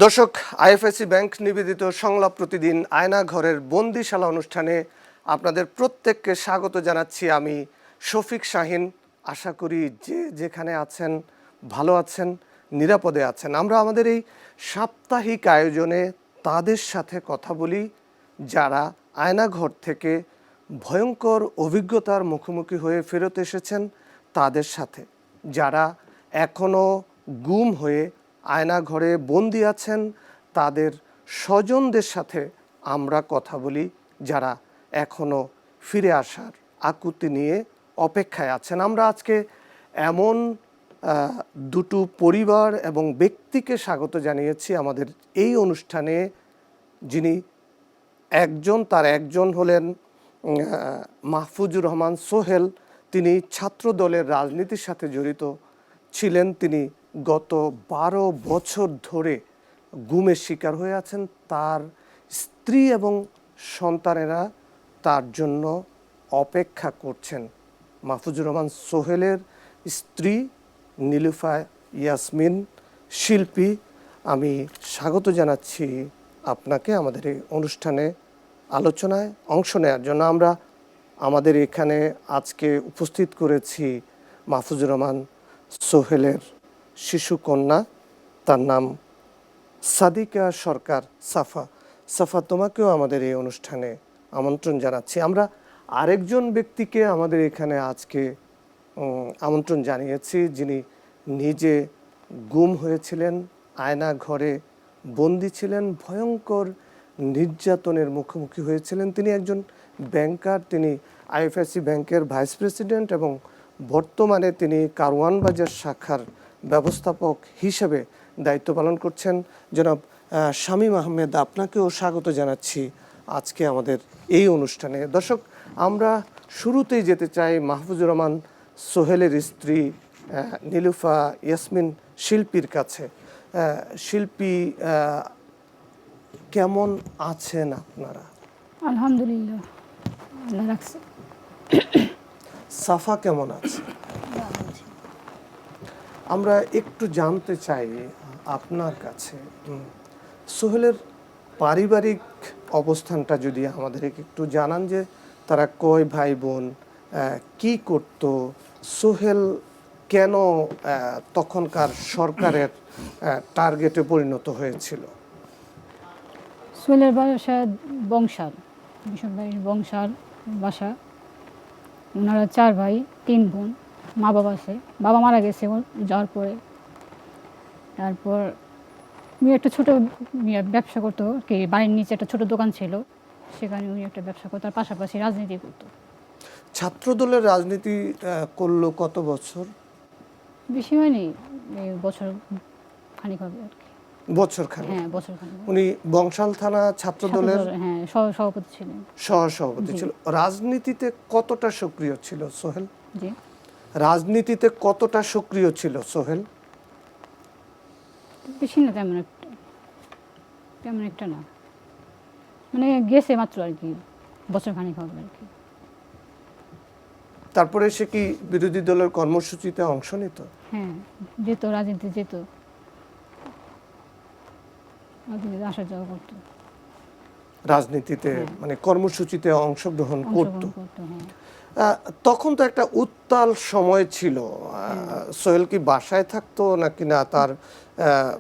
দর্শক, IFIC bank নিবেদিত সংলাপ প্রতিদিন আয়না ঘরের বন্দিশালা অনুষ্ঠানে আপনাদের প্রত্যেককে স্বাগত জানাচ্ছি। আমি শফিক শাহিন। আশা করি যে যেখানে আছেন ভালো আছেন, নিরাপদে আছেন। আমরা আমাদের এই সাপ্তাহিক আয়োজনে তাদের সাথে কথা বলি যারা আয়নাঘর থেকে ভয়ঙ্কর অভিজ্ঞতার মুখোমুখি হয়ে ফেরত এসেছেন, তাদের সাথে যারা এখনও গুম হয়ে আয়নাঘরে বন্দি আছেন, তাদের স্বজনদের সাথে আমরা কথা বলি যারা এখনও ফিরে আসার আকুতি নিয়ে অপেক্ষায় আছেন। আমরা আজকে এমন দুটো পরিবার এবং ব্যক্তিকে স্বাগত জানিয়েছি আমাদের এই অনুষ্ঠানে, যিনি তার একজন হলেন মাহফুজুর রহমান সোহেল। তিনি ছাত্র দলের রাজনীতির সাথে জড়িত ছিলেন। তিনি গত 12 বছর ধরে গুমের শিকার হয়ে আছেন। তার স্ত্রী এবং সন্তানেরা তার জন্য অপেক্ষা করছেন। মাহফুজুর রহমান সোহেলের স্ত্রী নীলুফা ইয়াসমিন শিল্পী, আমি স্বাগত জানাচ্ছি আপনাকে আমাদের এই অনুষ্ঠানে আলোচনায় অংশ নেওয়ার জন্য। আমরা আমাদের এখানে আজকে উপস্থিত করেছি মাহফুজুর রহমান সোহেলের শিশু কন্যা, তার নাম সাদিকা সরকার সাফা। সাফা, তোমাকেও আমাদের এই অনুষ্ঠানে আমন্ত্রণ জানাচ্ছি। আমরা আরেকজন ব্যক্তিকে আমাদের এখানে আজকে আমন্ত্রণ জানিয়েছি, যিনি নিজে গুম হয়েছিলেন, আয়না ঘরে বন্দি ছিলেন, ভয়ঙ্কর নির্যাতনের মুখোমুখি হয়েছিলেন। তিনি একজন ব্যাংকার, তিনি আইএফআইসি ব্যাংকের ভাইস প্রেসিডেন্ট এবং বর্তমানে তিনি কারওয়ান বাজার শাখার ব্যবস্থাপক হিসেবে দায়িত্ব পালন করছেন। জনাব শামীম আহমেদ, আপনাকেও স্বাগত জানাচ্ছি আজকে আমাদের এই অনুষ্ঠানে। দর্শক, আমরা শুরুতেই যেতে চাই মাহফুজুর রহমান সোহেলের স্ত্রী নীলুফা ইয়াসমিন শিল্পীর কাছে। শিল্পী, কেমন আছেন আপনারা? আলহামদুলিল্লাহ, আল্লাহ রাখছে। সাফা কেমন আছে? আমরা একটু জানতে চাই আপনার কাছে সোহেলের পারিবারিক অবস্থানটা যদি আমাদের একটু জানান, যে তারা কয় ভাই বোন, কি করত, সোহেল কেন তখনকার সরকারের টার্গেটে পরিণত হয়েছিল? সোহেলের বাসা বংশাল, মিশন বাড়ির বংশাল বাসা। ওনারা 4 ভাই 3 বোন। মা বাবা আছে, বাবা মারা গেছে যাওয়ার পরে। তারপর উনি একটা ছোটো ব্যবসা করতো, কি বাড়ির নিচে একটা ছোট দোকান ছিল, সেখানে উনি একটা ব্যবসা করতো, তার পাশাপাশি রাজনীতি করতো। ছাত্র দলের রাজনীতি করলো কত বছর? বেশি হয়নি, বছর খানিক হবে আর কি। বছর খানিক? হ্যাঁ, বছর খানিক। উনি বংশাল থানা ছাত্র দলের সভাপতি ছিলেন। সহসভাপতি ছিল। রাজনীতিতে কতটা সক্রিয় ছিল সোহেল? জি, রাজনীতিতে কতটা সক্রিয় ছিল সোহেল? বেশি না, তেমন একটা না, মানে গেছে মাত্র আর কি, বছর খানিক হবে আর কি। তারপরে সে কি বিরোধী দলের কর্মসূচিতে অংশ নিত? হ্যাঁ, যেত, রাজনীতি যেত, রাজনীতিতে আসা যাওয়া করতো। রাজনীতিতে মানে কর্মসূচিতে অংশগ্রহণ করত। হ্যাঁ। তখন তো একটা উত্তাল সময় ছিল। সোহেল কি বাসায় থাকতো নাকি না? তার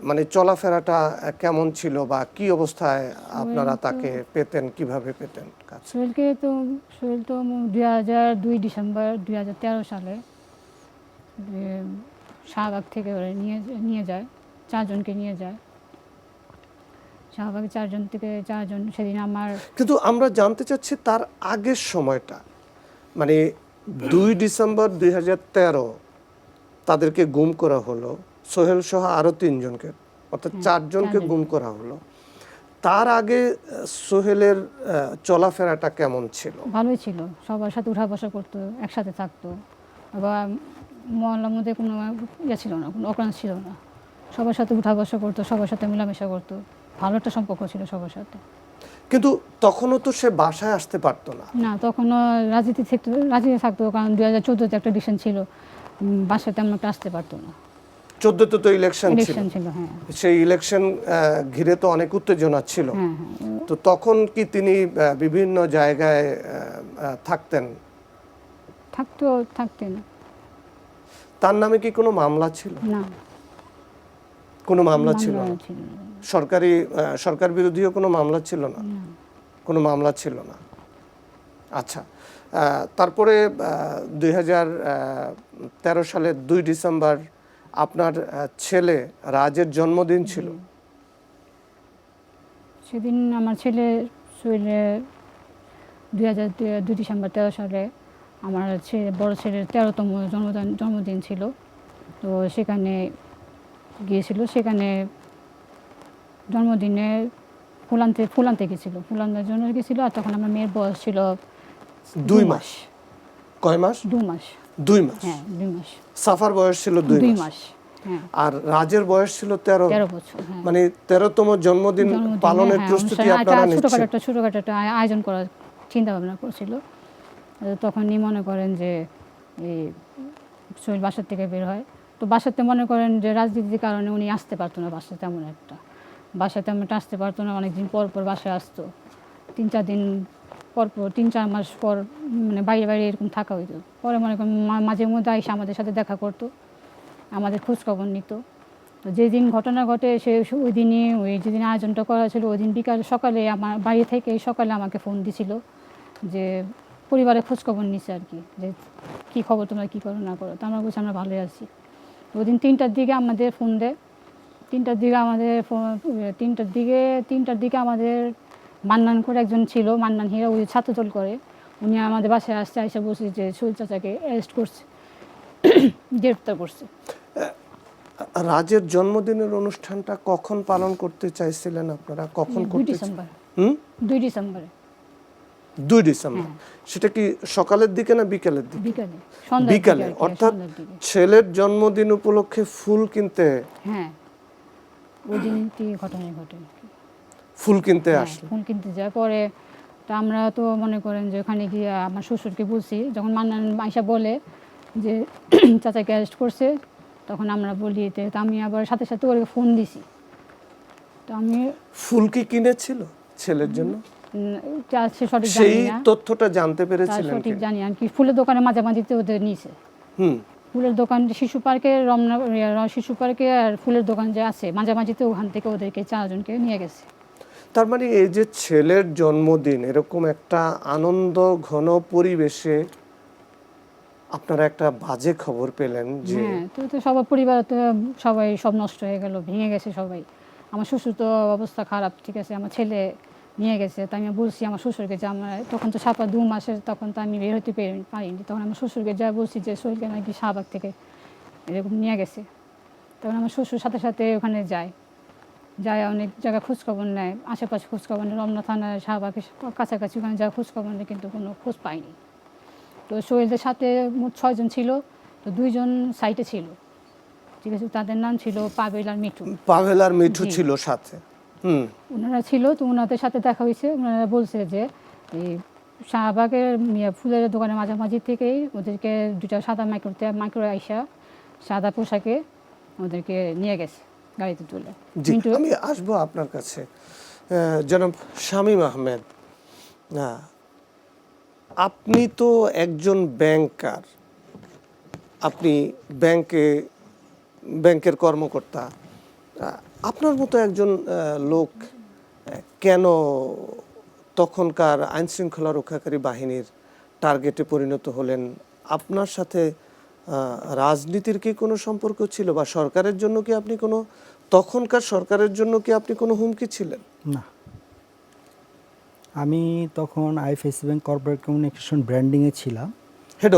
মানে চলাফেরাটা কেমন ছিল, বা কি অবস্থায় আপনারা তাকে পেতেন, কিভাবে পেতেন? সোহেল তো 2002 ডিসেম্বর 2013 সালে শাহবাগ থেকে নিয়ে যায়, 4 জনকে নিয়ে যায়। শাহবাগে 4 জন থেকে 4 জন সেদিন আমার। কিন্তু আমরা জানতে চাচ্ছি তার আগের সময়টা, মানে 2 ডিসেম্বর 2013 তাদেরকে গুম করা হলো, সোহেল সহ আরো 3 জনকে, অর্থাৎ 4 জনকে গুম করা হলো। তার আগে সোহেলের চলাফেরাটা কেমন ছিল? ভালোই ছিল, সবার সাথে উঠা বসা করতো, একসাথে থাকতো। আবার মহল্লার মধ্যে কোনো ছিল না, কোনো অক্রান্ত ছিল না, সবার সাথে উঠা বসা করতো, সবার সাথে মেলামেশা করতো, ভালো একটা সম্পর্ক ছিল সবার সাথে। কিন্তু তখনও তো সে বাসায় আসতে পারতো না। না, তখনও রাজনীতি থাকতো, কারণ 2014-তে একটা ডিসিশন ছিল, বাসায় তেমন একটা আসতে পারতো না। 14তে তো ইলেকশন ছিল, ইলেকশন ছিল। হ্যাঁ সেই ইলেকশন ঘিরে তো অনেক উত্তেজনা ছিল। হ্যাঁ হ্যাঁ তো তখন কি তিনি বিভিন্ন জায়গায় থাকতেন? থাকতেন। তার নামে কি কোনো মামলা ছিল? না, কোনো মামলা ছিল মামলা না। ছিল না। সরকার বিরোধীও কোনো মামলা ছিল না। না। কোনো মামলা ছিল না। আচ্ছা, তারপরে 2013 সালের 2 ডিসেম্বর আপনার ছেলে রাজের জন্মদিন ছিল। সেদিন আমার ছেলে শরীরে 2 ডিসেম্বর 13 সালে আমার বড় ছেলের 13তম জন্মদিন ছিল। তো সেখানে গিয়েছিল, সেখানে জন্মদিনে ফুল আনতে গেছিল, ফুল আনার জন্য গেছিল। আর তখন আমার মেয়ের বয়স ছিল 2 মাস। কয় মাস? 2 মাস। 2 মাস। হ্যাঁ 2 মাস। সাফার বয়স ছিল 2 2 মাস। মাস। হ্যাঁ আর রাজের বয়স ছিল 13 বছর। হ্যাঁ, মানে 13তম জন্মদিন পালনের প্রস্তুতি আপনারা নিচ্ছেন। ছোটখাটো একটা আয়োজন করার চিন্তা ভাবনা করছিল। তখনই মনে করেন যে এই সোহেল বাসার থেকে বের হয়। তো বাসাতে মনে করেন যে রাজনীতির কারণে উনি আসতে পারতো না, বাসাতে তেমন একটা আসতে পারতো না। অনেকদিন পর পর বাসায় আসতো, 3-4 দিন পর পর, 3-4 মাস পর, মানে বাইরে বাইরে এরকম থাকা হইতো। পরে মনে করেন মাঝে মধ্যে এসে আমাদের সাথে দেখা করতো, আমাদের খোঁজখবর নিত। তো যেদিন ঘটনা ঘটে ওই দিনই, যেদিন আয়োজনটা করা ছিল, ওই দিন সকালে আমার বাড়ি থেকে সকালে আমাকে ফোন দিছিল যে পরিবারের খোঁজখবর নিছে আর কি, যে কী খবর, তোমরা কী করো না করো। তো আমরা বলছি আমরা ভালোই আছি। ওই দিন 3টার দিকে আমাদের ফোন দেয়। 3টার দিকে আমাদের মান্নান করে একজন ছিল, মান্নান হীরা, ওই ছাত্রদল করে, উনি আমাদের বাসায় আসছে, এসে বলছে যে সোহেল চাচাকে অ্যারেস্ট করছে, গ্রেপ্তার করছে। রাজের জন্মদিনের অনুষ্ঠানটা কখন পালন করতে চাইছিলেন আপনারা? কখন 2 করতে? ডিসেম্বর। 2 ডিসেম্বরে। 2 ডিসেম্বর। সেটা কি সকালের দিকে না বিকেলের দিকে? বিকালে, বিকালে, অর্থাৎ ছেলের জন্মদিন উপলক্ষে ফুল কিনতে। হ্যাঁ, ওই দিনটি ঘটনা ঘটে। ফুল কিনতে আসে। ফুল কিনতে যায় পরে। তা আমরা তো মনে করেন যে ওখানে গিয়ে আমার শ্বশুরকে বলছি, যখন মান্নান আয়সা বলে যে চাচাকে অ্যারেস্ট করছে, তখন আমরা বলি, তো আমি আবার সাথে সাথে ওকে ফোন দিছি। তো আমি ফুল কি কিনেছিল ছেলের জন্য? সে সঠিক সেই জানি না, তথ্যটা জানতে পেরেছিলেন? সঠিক জানি না কি, ফুলের দোকানে মাঝামাঝিতে ওদের নিয়েছে। ফুলের দোকান শিশু পার্কে, শিশু পার্কে আর ফুলের দোকান যে আছে মাঝামাঝিতে, ওখান থেকে ওদেরকে 4 জনকে নিয়ে গেছে। তার মানে এই যে ছেলের জন্মদিন, এরকম একটা আনন্দ ঘন পরিবেশে আপনারা একটা বাজে খবর পেলেন যে। হ্যাঁ, তো সবার পরিবার তো সবাই সব নষ্ট হয়ে গেল, ভেঙে গেছে সবাই। আমার শ্বশুর তো অবস্থা খারাপ, ঠিক আছে, আমার ছেলে নিয়ে গেছে। তো আমি বলছি আমার শ্বশুরকে যে আমার তখন তো 2 মাসের, তখন তো আমি বের হতে পারিনি। তখন আমার শ্বশুরকে যা বলছি যে সোহেলকে নাকি শাহবাগ থেকে এরকম নিয়ে গেছে। তখন আমার শ্বশুর সাথে সাথে ওখানে যায় অনেক জায়গায় খোঁজখবর নেয়, আশেপাশে খোঁজখবর নেয়, রমনা থানার শাহবাগের কাছাকাছি ওখানে যা খোঁজখবর নেয়, কিন্তু কোনো খোঁজ পাইনি। তো সোহেলদের সাথে মোট 6 জন ছিল। তো 2 জন সাইটে ছিল, ঠিক আছে, তাদের নাম ছিল পাভেল আর মিঠু। পাভেল আর মিঠু ছিল সাথে। ওনারা ছিল। তো ওনাদের সাথে দেখা হয়েছে। ওনারা বলছে যে এই শাহবাগের ফুলের দোকানের মাঝামাঝি থেকেই ওদেরকে 2টা সাদা মাইক্রো আইসা সাদা পোশাকে ওদেরকে নিয়ে গেছে গাড়িতে তুলে। জি, আমি আসবো আপনার কাছে। জনাব শামীম আহমেদ, আপনি তো একজন ব্যাংকার, আপনি ব্যাংকের কর্মকর্তা। আপনার মতো একজন লোক কেন তখনকার আইন শৃঙ্খলা রক্ষাকারী বাহিনীর টার্গেটে পরিণত হলেন? আপনার সাথে রাজনীতির কি কোনো সম্পর্ক ছিল, বা সরকারের জন্য কি আপনি কোনো, তখনকার সরকারের জন্য কি আপনি কোনো হুমকি ছিলেন? না, আমি তখন আইএফআইসি ব্যাংক কর্পোরেট কমিউনিকেশন ব্র্যান্ডিংয়ে ছিলাম, হেড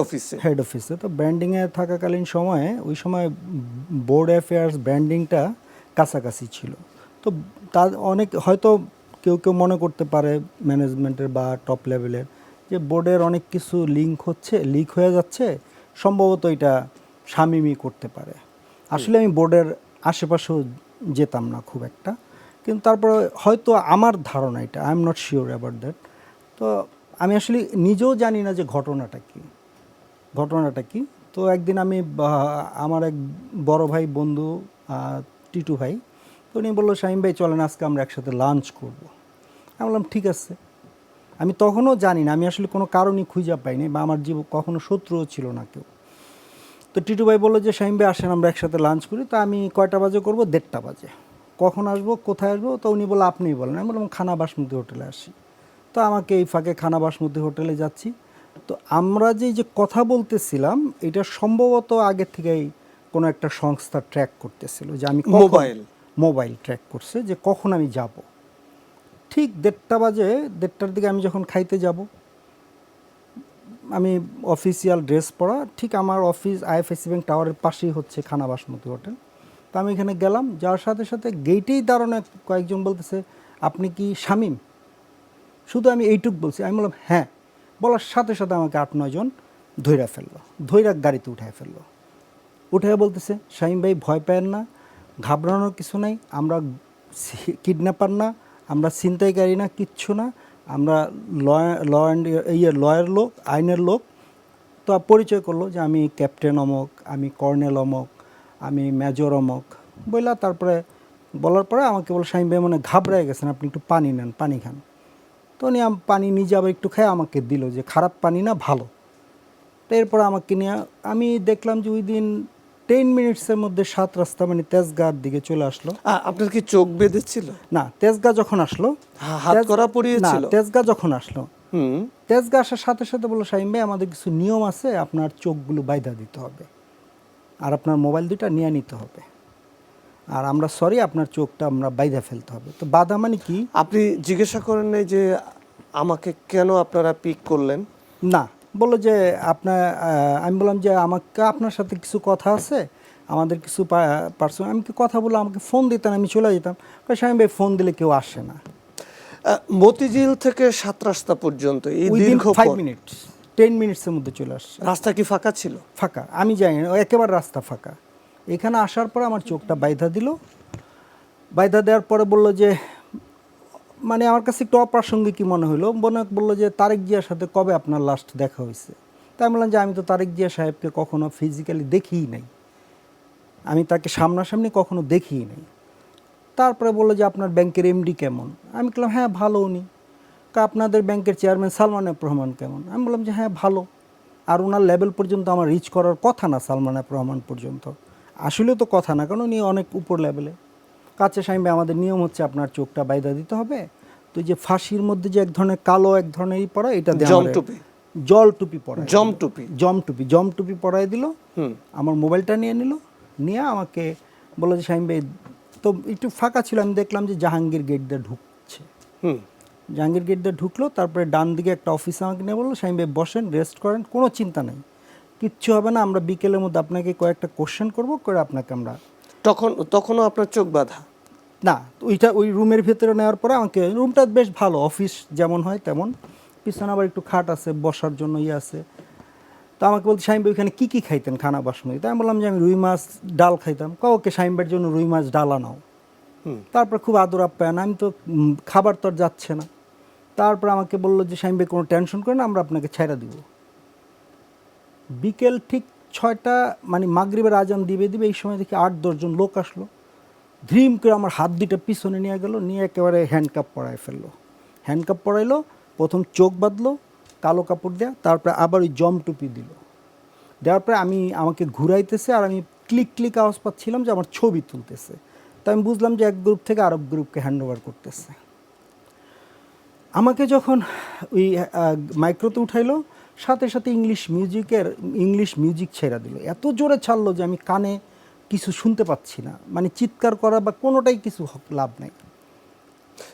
অফিসে। তো ব্র্যান্ডিংয়ে থাকাকালীন সময়ে, ওই সময় বোর্ড অ্যাফেয়ার্স ব্র্যান্ডিংটা কাছাকাছি ছিল। তো তার অনেক হয়তো কেউ মনে করতে পারে ম্যানেজমেন্টের বা টপ লেভেলের, যে বোর্ডের অনেক কিছু লিক হয়ে যাচ্ছে, সম্ভবত এটা শামীমই করতে পারে। আসলে আমি বোর্ডের আশেপাশেও যেতাম না খুব একটা, কিন্তু তারপরে হয়তো আমার ধারণা, এটা I am not sure about that. তো আমি আসলে নিজেও জানি না যে ঘটনাটা কি। তো একদিন আমি আমার এক বড় ভাই বন্ধু টিটু ভাই, তো উনি বললো শাহিম ভাই চলেন আজকে আমরা একসাথে লাঞ্চ করব। আমি বললাম ঠিক আছে। আমি তখনও জানি না, আমি আসলে কোনো কারণই খুঁজে পাইনি বা আমার জীবন কখনো শত্রুও ছিল না কেউ। তো টিটু ভাই বললো যে শাহিম ভাই আসেন আমরা একসাথে লাঞ্চ করি। তো আমি কয়টা বাজে করবো? 1:30 বাজে। কখন আসবো, কোথায় আসবো? তো উনি বললো আপনিই বলেন। আমি বললাম খানা বাসমতি হোটেলে আসি। তো আমাকে এই ফাঁকে খানা বাসমতি হোটেলে যাচ্ছি। তো আমরা যে কথা বলতেছিলাম এটা সম্ভবত আগের থেকেই কোনো একটা সংস্থা ট্র্যাক করতেছিল যে আমি মোবাইল ট্র্যাক করছে যে কখন আমি যাব। ঠিক 1:30 বাজে, 1:30টার দিকে আমি যখন খাইতে যাব, আমি অফিসিয়াল ড্রেস পরা, ঠিক আমার অফিস আইএফআইসি ব্যাংক টাওয়ারের পাশেই হচ্ছে খানা বাসমতি হোটেল। তো আমি এখানে গেলাম, যাওয়ার সাথে সাথে গেটেই দাঁড়ানো কয়েকজন বলতেছে আপনি কি শামীম? শুধু আমি এইটুক বলছি। আমি বললাম হ্যাঁ। বলার সাথে সাথে আমাকে 8-9 জন ধইরা ফেললো, ধইরা গাড়িতে উঠায় ফেললো। উঠে বলতেছে শামীম ভাই ভয় পায়েন না, ঘাবড়ানোর কিছু নাই, আমরা কিডন্যাপার না, আমরা ছিনতাইকারী না, কিচ্ছু না, আমরা লয়ের লোক, আইনের লোক। তো পরিচয় করলো যে আমি ক্যাপ্টেন অমক, আমি কর্নেল অমক, আমি মেজর অমক বললা। তারপরে বলার পরে আমাকে বলল শামীম ভাই মনে ঘাবড়ায় গেছেন, আপনি একটু পানি নেন, পানি খান। তো উনি পানি নিজে আবার একটু খেয়ে আমাকে দিল যে খারাপ পানি না, ভালো। তো এরপর আমাকে নিয়ে আমি দেখলাম যে ওই দিন 10 মিনিটসের মধ্যে 7 রাস্তা মানে তেজগাঁর দিকে চলে আসলো। আপনার কি চোখ বেঁধেছিল? না, তেজগাঁ যখন আসলো, হাত করা পড়িয়েছিল? না, তেজগাঁ যখন আসলো, তেজগাঁ আসার সাথে সাথে বললো শামীম ভাই আমাদের কিছু নিয়ম আছে, আপনার চোখগুলো বাইধা দিতে হবে আর আপনার মোবাইল দুইটা নিয়ে নিতে হবে, আর আমরা সরি আপনার চোখটা আমরা বাইধা ফেলতে হবে। তো বাধা মানে কি? আপনি জিজ্ঞাসা করেন নাই যে আমাকে কেন আপনারা পিক করলেন? না, বললো যে আমি বললাম যে আমাকে আপনার সাথে কিছু কথা আছে, আমাদের কিছু পার্সোনাল। আমি কি কথা বললাম, আমাকে ফোন দিতেন, আমি চলে যেতাম। শামীম ভাই ফোন দিলে কেউ আসে না। মতিঝিল থেকে 7 রাস্তা পর্যন্ত এই দীর্ঘ 5 মিনিট 10 মিনিটসের মধ্যে চলে আসছে। রাস্তা কি ফাঁকা ছিল? ফাঁকা, আমি জানি না, একেবারে রাস্তা ফাঁকা। এখানে আসার পরে আমার চোখটা বাইধা দিল। বাইধা দেওয়ার পরে বলল যে মানে আমার কাছে একটু অপ্রাসঙ্গিকই মনে হলো। বললো যে তারেক জিয়ার সাথে কবে আপনার লাস্ট দেখা হয়েছে? তাই বললাম যে আমি তো তারেক জিয়া সাহেবকে কখনো ফিজিক্যালি দেখিই নাই, আমি তাকে সামনাসামনি কখনো দেখিই নাই। তারপরে বললো যে আপনার ব্যাংকের এমডি কেমন? আমি বললাম হ্যাঁ ভালো। উনি আপনাদের ব্যাংকের চেয়ারম্যান সালমান এফ রহমান কেমন? আমি বললাম যে হ্যাঁ ভালো। আর ওনার লেভেল পর্যন্ত আমার রিচ করার কথা না, সালমান এফ রহমান পর্যন্ত আসলে তো কথা না, কারণ উনি অনেক উপর লেভেলে। কাছে শামীম ভাই আমাদের নিয়ম হচ্ছে আপনার চোখটা বাইধা দিতে হবে। তো যে ফাঁসির মধ্যে যে এক ধরনের কালো এক ধরনের পরা, এটা জল টুপি পরা, জম টুপি পরাই দিল। আমার মোবাইলটা নিয়ে নিল, নিয়ে আমাকে বললো যে শামীম ভাই, তো একটু ফাঁকা ছিল, আমি দেখলাম যে জাহাঙ্গীর গেট দিয়ে ঢুকছে। জাহাঙ্গীর গেট দিয়ে ঢুকলো, তারপরে ডান দিকে একটা অফিসে আমাকে নিয়ে বললো শামীম ভাই বসেন, রেস্ট করেন, কোনো চিন্তা নেই, কিচ্ছু হবে না, আমরা বিকেলের মধ্যে আপনাকে কয়েকটা কোশ্চেন করবো, করে আপনাকে আমরা। তখনও আপনার চোখ বাঁধা? না, ওই রুমের ভেতরে নেওয়ার পরে আমাকে, রুমটা বেশ ভালো, অফিস যেমন হয় তেমন, পিছনে আবার একটু খাট আছে, বসার জন্য আছে। তো আমাকে বলতে শামীম ভাই ওখানে কী খাইতেন খানা বাসমতি? তাই আমি বললাম যে আমি রুই মাছ ডাল খাইতাম। ওকে শামীম ভাইয়ের জন্য রুই মাছ ডাল আনাও। তারপর খুব আদর আপ্যায়ন, আমি তো খাবার তো আর যাচ্ছে না। তারপর আমাকে বললো যে শামীম ভাই কোনো টেনশন করেন না, আমরা আপনাকে ছাইড়া দিব। বিকেল ঠিক 6টা মানে মাগরিবের আজান দিবে এই সময় দেখি 8-10 জন লোক আসলো, ধ্রিম করে আমার হাত দুইটা পিছনে নিয়ে গেল, নিয়ে একেবারে হ্যান্ডকাপ পরায় ফেললো। হ্যান্ডকাপ পরাইলো, প্রথম চোখ বাঁধলো কালো কাপড় দেয়া, তারপরে আবার ওই জম টুপি দিল। দেওয়ার পরে আমাকে ঘুরাইতেছে, আর আমি ক্লিক ক্লিক আওয়াজ পাচ্ছিলাম যে আমার ছবি তুলতেছে। তো আমি বুঝলাম যে এক গ্রুপ থেকে আরেক গ্রুপকে হ্যান্ড ওভার করতেছে। আমাকে যখন ওই মাইক্রোতে উঠাইলো, সাথে সাথে ইংলিশ মিউজিক ছেড়ে দিল। এত জোরে ছাড়লো যে আমি কানে কিছু শুনতে পাচ্ছি না, মানে চিৎকার করা বা কোনোটাই কিছু লাভ নাই।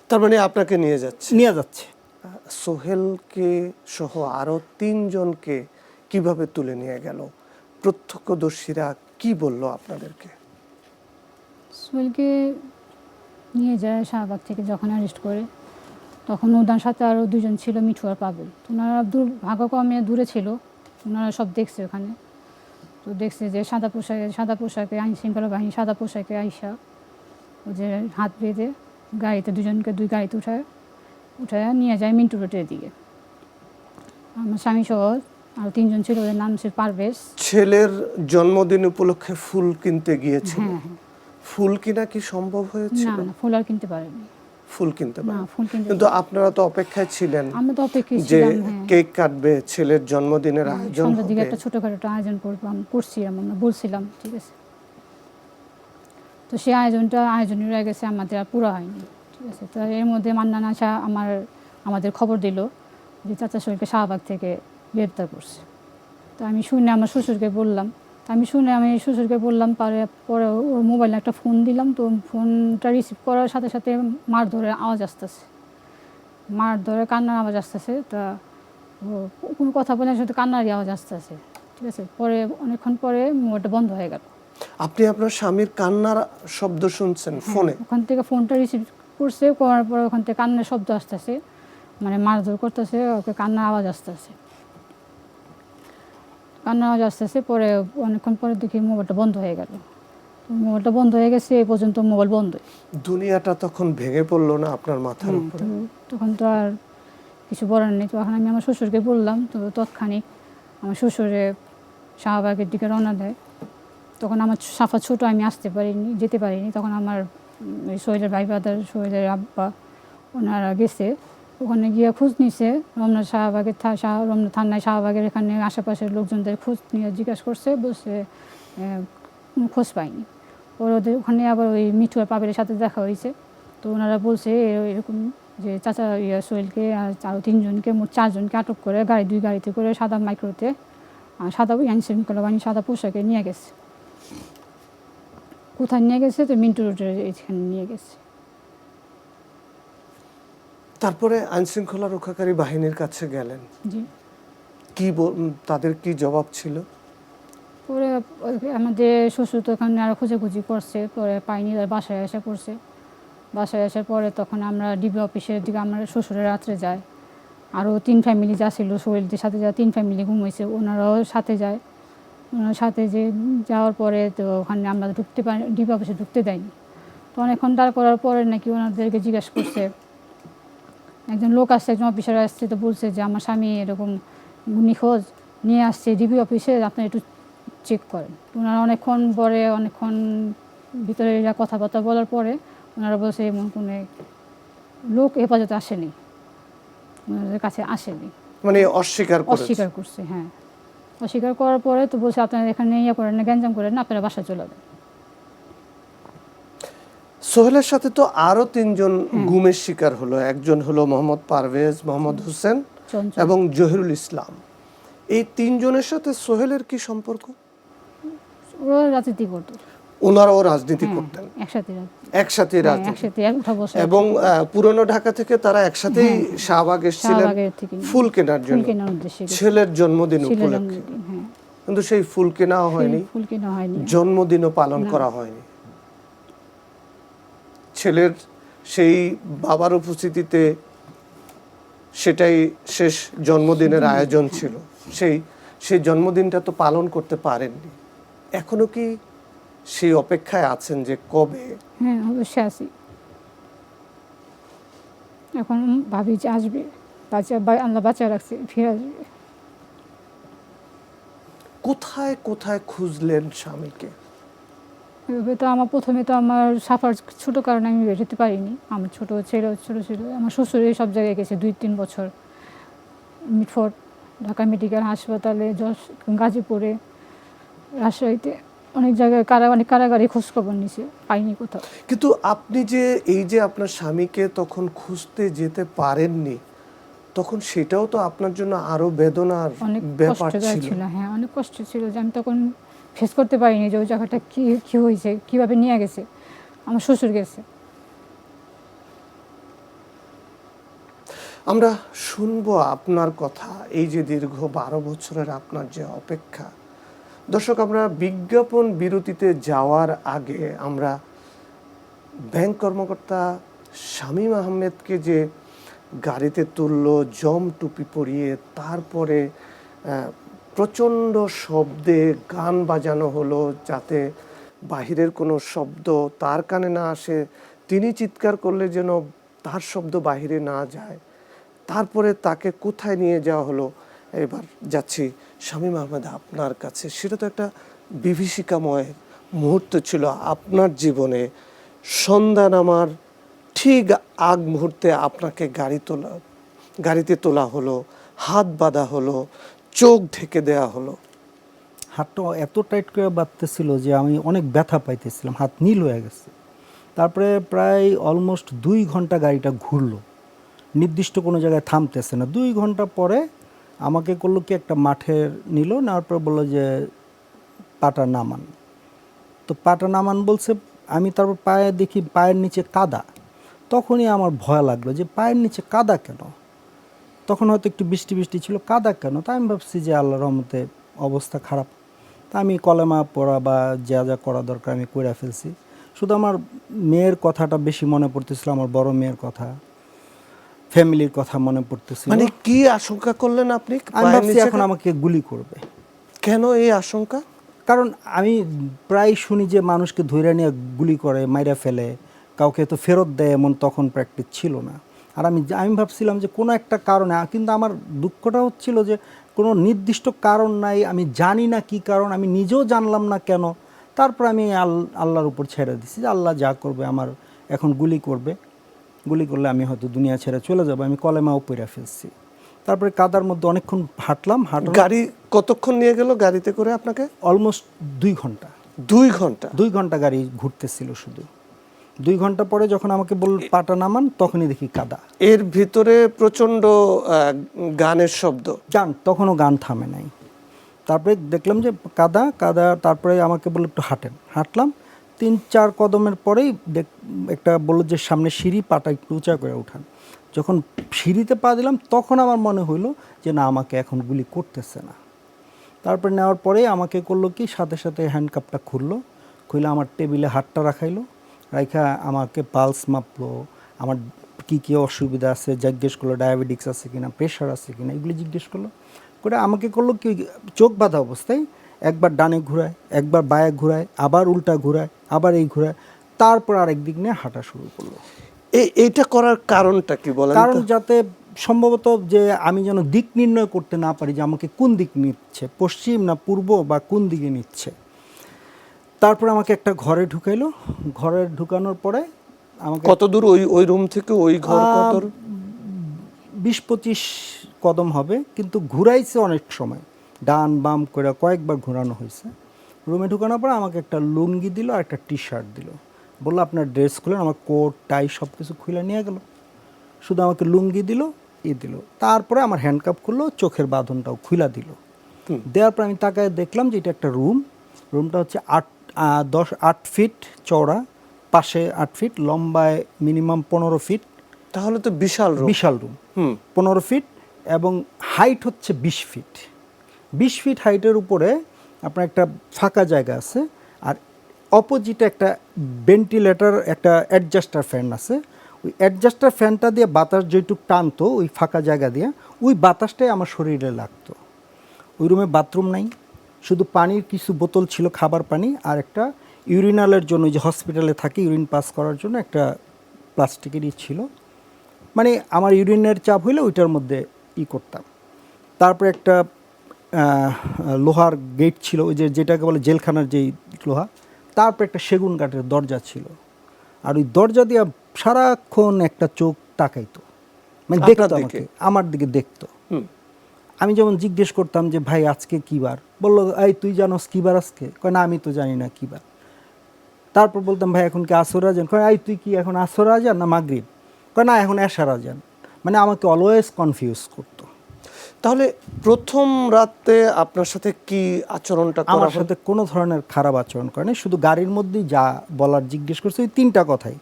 তার মানে আপনাকে নিয়ে যাচ্ছে। সোহেলকে সহ আরও 3 জনকে কিভাবে তুলে নিয়ে গেল? প্রত্যক্ষদর্শীরা কি বলল আপনাদেরকে? সোহেলকে নিয়ে যায় শাহবাগ থেকে, যখন অ্যারেস্ট করে তখন ওনার সাথে আরও 2 জন ছিল, মিঠু আর পাগল। ওনারা ভাগ্যক্রমে দূরে ছিল, ওনারা সব দেখছে ওখানে। তো দেখছে যে সাদা পোশাকে আইন শৃঙ্খলা বাহিনী সাদা পোশাকে আইসা ও যে হাত বেঁধে গাড়িতে 2 জনকে 2 গাড়িতে উঠায় নিয়ে যায় মিন্টু রোডের দিকে। আমার স্বামী সহ আর 3 জন ছিল, ওদের নাম ছিল পারভেজ। ছেলের জন্মদিন উপলক্ষে ফুল কিনতে গিয়েছিল, হ্যাঁ হ্যাঁ। ফুল কিনা কি সম্ভব না হয়েছিল? না, ফুল আর কিনতে পারিনি। ফুল কিনতে না, পারেন, ফুল কিনতে কিন্তু আপনারা তো অপেক্ষায় ছিলেন আমরা তো অপেক্ষায় যে ছিলাম। হ্যাঁ, কেক কাটবে, ছেলের জন্মদিনের আয়োজন সন্ধ্যার দিকে হবে। একটা ছোটখাটো একটা আয়োজন করছিলাম, আমরা বলছিলাম, ঠিক আছে। তো সেই আয়োজনই রয়ে গেছে, আমাদের আর পুরো হয়নি, ঠিক আছে। তো এর মধ্যে মান্নান আশা আমাদের খবর দিল যে চাচা সোহেলকে শাহবাগ থেকে গ্রেপ্তার করছে। তো আমি শুনে আমার শ্বশুরকে বললাম, আমি শ্বশুরকে বললাম, পরে ওর মোবাইলে একটা ফোন দিলাম। তো ফোনটা রিসিভ করার সাথে সাথে মার ধরে আওয়াজ আসতেছে, মার ধরে কান্নার আওয়াজ আসতেছে। তা ও কোনো কথা বলে শুধু কান্নারই আওয়াজ আসতেছে, ঠিক আছে। পরে অনেকক্ষণ পরে মোবাইলটা বন্ধ হয়ে গেল। আপনি আপনার স্বামীর কান্নার শব্দ শুনছেন ফোনে? ওখান থেকে ফোনটা রিসিভ করছে, করার পরে ওখান থেকে কান্নার শব্দ আসতেছে, মানে মারধর করতেছে, ওকে কান্নার আওয়াজ আসতেছে, কান্নার আওয়াজ আসতেছে। পরে অনেকক্ষণ পরে দেখি মোবাইলটা বন্ধ হয়ে গেল। মোবাইলটা বন্ধ হয়ে গেছে, এই পর্যন্ত মোবাইল বন্ধ। দুনিয়াটা তখন ভেঙে পড়লো না আপনার মাথার উপরে? তখন তো আর কিছু বলার নেই। তখন আমি আমার শ্বশুরকে বললাম, তো তৎক্ষণিক আমার শ্বশুরে শাহবাগের দিকে রওনা দেয়। তখন আমার সাফা ছোট, আমি যেতে পারিনি। তখন আমার ওই সোহেলের ভাই ব্রাদার, সোহেলের আব্বা, ওনারা গেছে, ওখানে গিয়ে খোঁজ নিছে। রমনা থানায় শাহবাগের এখানে আশেপাশের লোকজনদের খোঁজ নিয়ে জিজ্ঞাসা করছে, বলছে কোনো খোঁজ পাইনি। ওদের ওখানে আবার ওই মিঠু আর পাবেলের সাথে দেখা হয়েছে। তো ওনারা বলছে এরকম যে চাচা সোহেলকে আর আরও 3 জনকে, মোট 4 জনকে আটক করে দুই গাড়িতে করে সাদা মাইক্রোতে, সাদা আইনশৃঙ্খলা বাহিনী সাদা পোশাকে নিয়ে গেছে। কোথায় নিয়ে গেছে? তো মিন্টু রোডের এখানে নিয়ে গেছে। তারপরে আইনশৃঙ্খলা রক্ষাকারী বাহিনীর কাছে গেলেন, জি। তাদের কি জবাব ছিল? পরে আমাদের শ্বশুর তো ওখানে আরও খোঁজাখুঁজি করছে, পরে পাইনি, বাসায় এসে পড়ছে। বাসায় আসার পরে তখন আমরা ডিবি অফিসের দিকে আমরা শ্বশুরের রাত্রে যাই। আরও 3 ফ্যামিলি যা ছিল, সোহেলদের সাথে যা 3 ফ্যামিলি ঘুমাইছে, ওনারাও সাথে যায়। ওনার সাথে যাওয়ার পরে তো ওখানে আমরা ডিবি অফিসে ঢুকতে দেয়নি। তো অনেকক্ষণ দাঁড় করার পরে নাকি ওনাদেরকে জিজ্ঞাসা করছে, একজন লোক আসছে, একজন অফিসার আসছে, তো বলছে যে আমার স্বামী এরকম নিখোঁজ, নিয়ে আসছে ডিবি অফিসে, আপনি একটু চেক করেন। ওনারা অনেকক্ষণ ভিতরে কথাবার্তা বলার পরে ওনারা বলছে এমন কোনো লোক হেফাজতে আসেনি, ওনাদের কাছে আসেনি, মানে অস্বীকার করছে। হ্যাঁ, অস্বীকার করার পরে তো বলছে আপনারা এখানে করেন না, গ্যাঞ্জাম করেন না, আপনারা বাসায় চলে যান। সোহেলের সাথে তো আরো 3 জন গুমের শিকার হলো। একজন হলো মোহাম্মদ পারভেজ, মোহাম্মদ হোসেন এবং জহিরুল ইসলাম। এই 3 জনের সাথে সোহেলের কি সম্পর্ক? ওরা রাজনীতি করতো, ওনারাও রাজনীতি করতেন, একসাথে রাজনীতি, এবং পুরনো ঢাকা থেকে তারা একসাথেই শাহবাগ এসেছিলেন ফুল কেনার জন্য, ছেলের জন্মদিন উপলক্ষে। কিন্তু সেই ফুল কেনাও হয়নি, জন্মদিনও পালন করা হয়নি। ছেলের সেই বাবার উপস্থিতিতে সেটাই শেষ জন্মদিনের আয়োজন ছিল। সেই জন্মদিনটা তো পালন করতে পারেননি। এখনো কি সেই অপেক্ষায় আছেন যে কবে? হ্যাঁ, অবশ্যই আছি। এখন ভাবি যে আসবে, আল্লাহ বাঁচা রাখছে, ফিরে আসবে। কোথায় কোথায় খুঁজলেন স্বামীকে? এভাবে তো প্রথমে তো আমার সাফার ছোট কারণে আমি বেরোতে পারিনি। আমার ছোট ছিল, আমার শ্বশুর সব জায়গায় গেছে 2-3 বছর, মিটফোর্ড, ঢাকা মেডিকেল হাসপাতালে, গাজীপুরে, রাজশাহীতে, অনেক জায়গায় কারাগারে খোঁজখবর নিছে, পাইনি কোথাও। কিন্তু আপনি যে এই যে আপনার স্বামীকে তখন খুঁজতে যেতে পারেননি, তখন সেটাও তো আপনার জন্য আরো বেদনার ব্যাপার ছিল। হ্যাঁ, অনেক কষ্ট ছিল যে আমি তখন ফেস করতে পারিনি যে ওই জায়গাটা কি হয়েছে, কিভাবে নিয়ে গেছে, আমার শ্বশুর গেছে। আমরা শুনবো আপনার কথা, এই যে দীর্ঘ 12 বছরের আপনার যে অপেক্ষা। দর্শক, আমরা বিজ্ঞাপন বিরতিতে যাওয়ার আগে আমরা ব্যাংক কর্মকর্তা শামীম আহমেদকে যে গাড়িতে তুললো, জম টুপি পরিয়ে, তারপরে প্রচণ্ড শব্দে গান বাজানো হলো যাতে বাহিরের কোনো শব্দ তার কানে না আসে, তিনি চিৎকার করলে যেন তার শব্দ বাহিরে না যায়। তারপরে তাকে কোথায় নিয়ে যাওয়া হলো, এবার যাচ্ছি শামীম আহমেদ আপনার কাছে, সেটা তো একটা বিভীষিকাময় মুহূর্ত ছিল আপনার জীবনে। সন্ধ্যা নামার ঠিক আগ মুহূর্তে আপনাকে গাড়িতে তোলা হলো, হাত বাঁধা হলো, চোখ ঢেকে দেয়া হলো। হাতটা এত টাইট করে বাঁধতেছিল যে আমি অনেক ব্যথা পাইতেছিলাম, হাত নীল হয়ে গেছে। তারপরে প্রায় অলমোস্ট 2 ঘন্টা গাড়িটা ঘুরলো, নির্দিষ্ট কোনো জায়গায় থামতেছে না। 2 ঘন্টা পরে আমাকে করলো কি, একটা মাঠে নিল, নেওয়ার পর বললো যে পাটা নামান। তো পাটা নামান বলছে, আমি তারপর পায়ে দেখি পায়ের নিচে কাদা। তখনই আমার ভয় লাগলো যে পায়ের নিচে কাদা কেন, তখন হয়তো একটু বৃষ্টি বৃষ্টি ছিল, কাদা কেন। তা আমি ভাবছি যে আল্লাহর রহমতে অবস্থা খারাপ। তা আমি কলেমা পড়া বা যা যা করা দরকার আমি করে ফেলছি। শুধু আমার মেয়ের কথাটা বেশি মনে পড়তেছিল, আমার বড় মেয়ের কথা, ফ্যামিলির কথা মনে পড়তেছিল। মানে কি আশঙ্কা করলেন আপনি? আমি ভাবছি এখন আমাকে গুলি করবে। কেন এই আশঙ্কা? কারণ আমি প্রায় শুনি যে মানুষকে ধইরা নিয়ে গুলি করে, মাইরা ফেলে, কাউকে তো ফেরত দেয়, এমন তখন প্র্যাকটিস ছিল না। আর আমি ভাবছিলাম যে কোনো একটা কারণে, কিন্তু আমার দুঃখটা হচ্ছিল যে কোনো নির্দিষ্ট কারণ নাই, আমি জানি না কি কারণ, আমি নিজেও জানলাম না কেন। তারপর আমি আল্লাহর উপর ছেড়ে দিছি যে আল্লাহ যা করবে, আমার এখন গুলি করবে, গুলি করলে আমি হয়তো দুনিয়া ছেড়ে চলে যাব। আমি কলেমাও পড়ে ফেলছি। তারপরে কাদার মধ্যে অনেকক্ষণ হাঁটলাম। গাড়ি কতক্ষণ নিয়ে গেল গাড়িতে করে আপনাকে? অলমোস্ট 2 ঘন্টা। 2 ঘন্টা? 2 ঘন্টা গাড়ি ঘুরতেছিল শুধু। 2 ঘন্টা পরে যখন আমাকে বলল পাটা নামান, তখনই দেখি কাদা। এর ভিতরে প্রচন্ড গানের শব্দ। তখনও গান থামে নাই। তারপরে দেখলাম যে কাদা কাদা। তারপরে আমাকে বললো একটু হাঁটেন। হাঁটলাম 3-4 কদমের পরেই একটা বললো যে সামনে সিঁড়ি, পাটা একটু উঁচা করে উঠান। যখন সিঁড়িতে পা দিলাম তখন আমার মনে হইলো যে না, আমাকে এখন গুলি করতেছে না। তারপরে নেওয়ার পরে আমাকে করলো কি, সাথে সাথে হ্যান্ডকাপটা খুলে আমার টেবিলে হাতটা রাখাইলো। রাইখা আমাকে পালস মাপলো, আমার কী কী অসুবিধা আছে জিজ্ঞেস করলো, ডায়াবেটিক্স আছে কিনা, প্রেশার আছে কিনা, এগুলি জিজ্ঞেস করলো। করে আমাকে করলো কি, চোখ বাঁধা অবস্থায় একবার ডানে ঘুরায়, একবার বাঁয়ে ঘুরায়, আবার উল্টা ঘুরায়, আবার এই ঘুরায়। তারপর আরেক দিক নিয়ে হাঁটা শুরু করলো। এইটা করার কারণটা কি বলেন? কারণ যাতে সম্ভবত যে আমি যেন দিক নির্ণয় করতে না পারি যে আমাকে কোন দিক নিচ্ছে, পশ্চিম না পূর্ব বা কোন দিকে নিচ্ছে। তারপর আমাকে একটা ঘরে ঢুকাইলো। ঘরে ঢুকানোর পরে আমাকে কত দূর ওই রুম থেকে ওই ঘর? কত 20-25 কদম হবে, কিন্তু ঘুরাইছে অনেক সময়, ডান বাম করে কয়েকবার ঘোরানো হয়েছে। রুমে ঢুকানোর পর আমাকে একটা লুঙ্গি দিল আর একটা টি শার্ট দিল। বললো আপনার ড্রেস খুলেন। আমার কোট টাই সব কিছু খুলে নিয়ে গেল, শুধু আমাকে লুঙ্গি দিল, দিল। তারপরে আমার হ্যান্ডকাপ খুললো, চোখের বাঁধনটাও খুলে দিল। দেওয়ার পর আমি তাকায় দেখলাম যে এটা একটা রুমটা হচ্ছে 8 ফিট চওড়া, পাশে 8 ফিট, লম্বায় মিনিমাম 15 ফিট। তাহলে তো বিশাল রুম। 15 ফিট এবং হাইট হচ্ছে 20 ফিট। 20 ফিট হাইটের উপরে আপনার একটা ফাঁকা জায়গা আছে, আর অপোজিটে একটা ভেন্টিলেটর, একটা অ্যাডজাস্টার ফ্যান আছে। ওই অ্যাডজাস্টার ফ্যানটা দিয়ে বাতাস যেটুক টানতো ওই ফাঁকা জায়গা দিয়ে, ওই বাতাসটাই আমার শরীরে লাগতো। ওই রুমে বাথরুম নাই, শুধু পানির কিছু বোতল ছিল, খাবার পানি, আর একটা ইউরিনালের জন্য, যে হসপিটালে থাকে ইউরিন পাস করার জন্য একটা প্লাস্টিকেরই ছিল। মানে আমার ইউরিনের চাপ হইলে ওইটার মধ্যে করতাম। তারপরে একটা লোহার গেট ছিল, ওই যেটাকে বলে জেলখানার যেই লোহা। তারপর একটা সেগুন কাঠের দরজা ছিল, আর ওই দরজা দিয়ে সারাক্ষণ একটা চোখ তাকাইতো, মানে দেখতো আমাকে, আমার দিকে দেখতো। আমি যেমন জিজ্ঞেস করতাম যে ভাই আজকে কী বার, বললো এই তুই জানোস কী বার আজকে? কয় না, আমি তো জানি না কী বার। তারপর বলতাম ভাই এখন কি আসর আজান? কয় এই তুই কি এখন আসর আজান না মাগরিব? কয় না, এখন এশার আজান। মানে আমাকে অলওয়েজ কনফিউজ করতো। তাহলে প্রথম রাতে আপনার সাথে কি আচরণটা? আমার সাথে কোনো ধরনের খারাপ আচরণ করেনি, শুধু গাড়ির মধ্যেই যা বলার জিজ্ঞেস করছে ওই 3টা কথাই।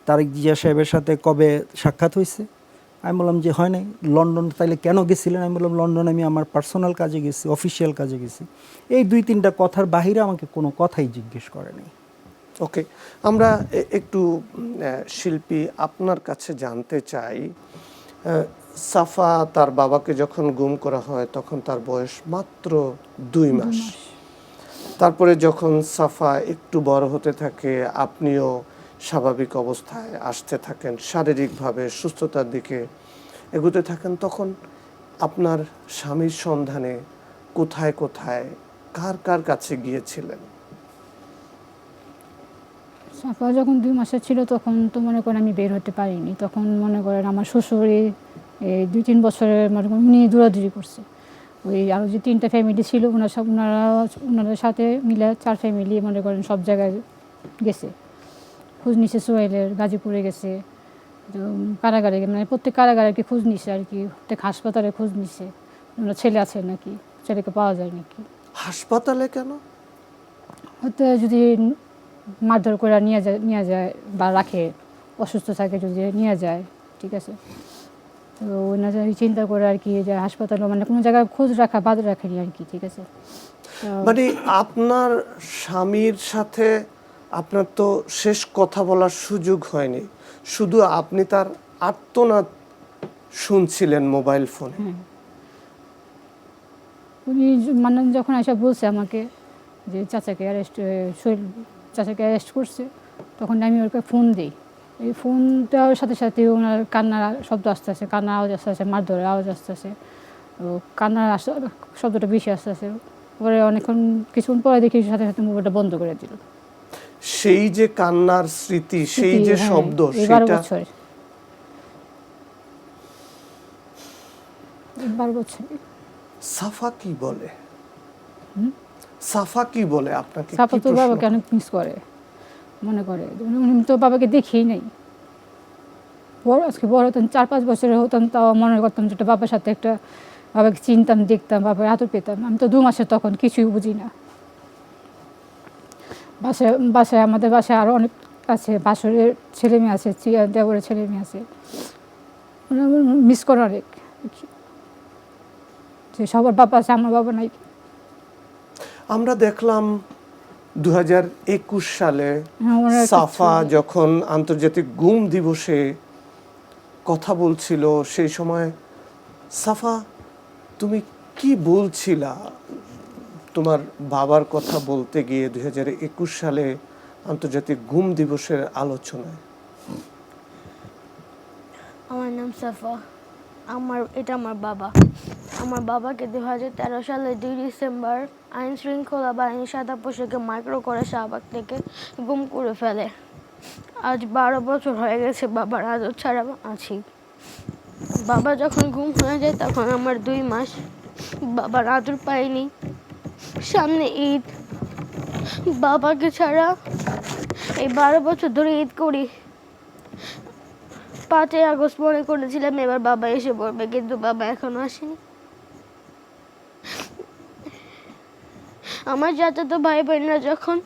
তারেক জিয়া সাহেবের সাথে কবে সাক্ষাৎ হয়েছে? আমি বললাম যে হয় নাই। লন্ডন তাইলে কেন গেছিলেন? আমি বললাম লন্ডন আমি আমার পার্সোনাল কাজে গেছি, অফিসিয়াল কাজে গেছি। এই 2-3টা কথার বাহিরে আমাকে কোনো কথাই জিজ্ঞেস করেনি। ওকে, আমরা একটু শিল্পী আপনার কাছে জানতে চাই, সাফা তার বাবাকে যখন গুম করা হয় তখন তার বয়স মাত্র 2 মাস। তারপরে যখন সাফা একটু বড় হতে থাকে, আপনিও স্বাভাবিক অবস্থায় আসতে থাকেন, শারীরিকভাবে সুস্থতার দিকে এগোতে থাকেন, তখন আপনার স্বামীর সন্ধানে কোথায় কোথায় কার কার কাছে গিয়েছিলেন? সাফা যখন 2 মাসের ছিল তখন তো মনে করেন আমি বের হতে পারিনি। তখন মনে করেন আমার শ্বশুরই এই 2-3 বছরের মনে করেন উনি দৌড়াদৌড়ি করছে। ওই আরও যে 3টা ফ্যামিলি ছিল ওনাদের সাথে মিলে 4 ফ্যামিলি মনে করেন সব জায়গায় গেছে। খোঁজ নিছে, সোহেলের গাজীপুরে গেছে, তো কারাগারে মানে প্রত্যেক কারাগারে কি খোঁজ নিছে আর কি, প্রত্যেক হাসপাতালে খোঁজ নিছে ওনার ছেলে আছে নাকি, ছেলেকে পাওয়া যায় নাকি। হাসপাতালে কেন? হয়তো যদি মারধর করে নিয়ে যায় বা রাখে, অসুস্থ থাকে যদি নিয়ে যায়, ঠিক আছে। তো ওনারা চিন্তা করে আর কি যে হাসপাতালে মানে কোনো জায়গায় খোঁজ রাখা বাদ রাখেনি আর কি, ঠিক আছে। মানে আপনার স্বামীর সাথে আপনার তো শেষ কথা বলার সুযোগ হয়নি, শুধু আপনি তার আর্তনাদ শুনছিলেন মোবাইল ফোনে। উনি মানে যখন এসে বলছে আমাকে যে চাচাকে অ্যারেস্ট করছে, তখন আমি ওকে ফোন দিই। এই ফোন দেওয়ার সাথে সাথে ওনার কান্নার শব্দ আসতে আছে, কান্নার আওয়াজ আসতে আছে, মারধরের আওয়াজ আসতে আছে, কান্নার শব্দটা বেশি আসতে আছে। পরে অনেকক্ষণ কিছুক্ষণ পরে দেখি সাথে সাথে মোবাইলটা বন্ধ করে দিল। সেই যে কান্নার স্মৃতি, সেই যে শব্দ, 12 বছর 12 বছর। সাফা কি বলে? সাফা কি বলে আপনাকে? সাফা তো বাবাকে অনেক মিস করে, মনে করে উনি তো বাবাকে দেখেই নাই। আজকে বড় হতাম, 4-5 বছরের হতাম, তাও মনে করতাম যেটা বাবার সাথে একটা বাবাকে চিনতাম, দেখতাম, বাবার আদর পেতাম। আমি তো 2 মাসের তখন কিছুই বুঝি না। বাসায় আমাদের বাসায় আরও অনেক আছে, বাসরের ছেলে মেয়ে আছে, দেবরের ছেলে মেয়ে আছে, মিস করে অনেক যে সবার বাবা আছে, আমার বাবা নাই। আমরা দেখলাম 2021 সালে হ্যাঁ, সাফা যখন আন্তর্জাতিক গুম দিবসে কথা বলছিল, সেই সময় সাফা তুমি কি বলছিলা তোমার বাবার কথা বলতে গিয়ে 2021 সালে আন্তর্জাতিক গুম দিবসের আলোচনায়? আমার নাম সাফা, এটা আমার বাবা। আমার বাবাকে 2013 সালে 2 ডিসেম্বর আইন শৃঙ্খলা বাহিনী সাদা পোশাকে মাইক্রো করে শাহবাগ থেকে গুম করে ফেলে। আজ 12 বছর হয়ে গেছে বাবার আদর ছাড়া আছি। বাবা যখন গুম হয়ে যায় তখন আমার 2 মাস, বাবার আদর পাইনি। সামনে ঈদ, বাবাকে ছাড়া এই 12 বছর ধরে ঈদ করি। 5ই আগস্ট মনে করেছিলাম এবার বাবা এসে পড়বে, কিন্তু বাবা এখনো আসেনি। আমার চাচাতো ভাই বোনরা যখন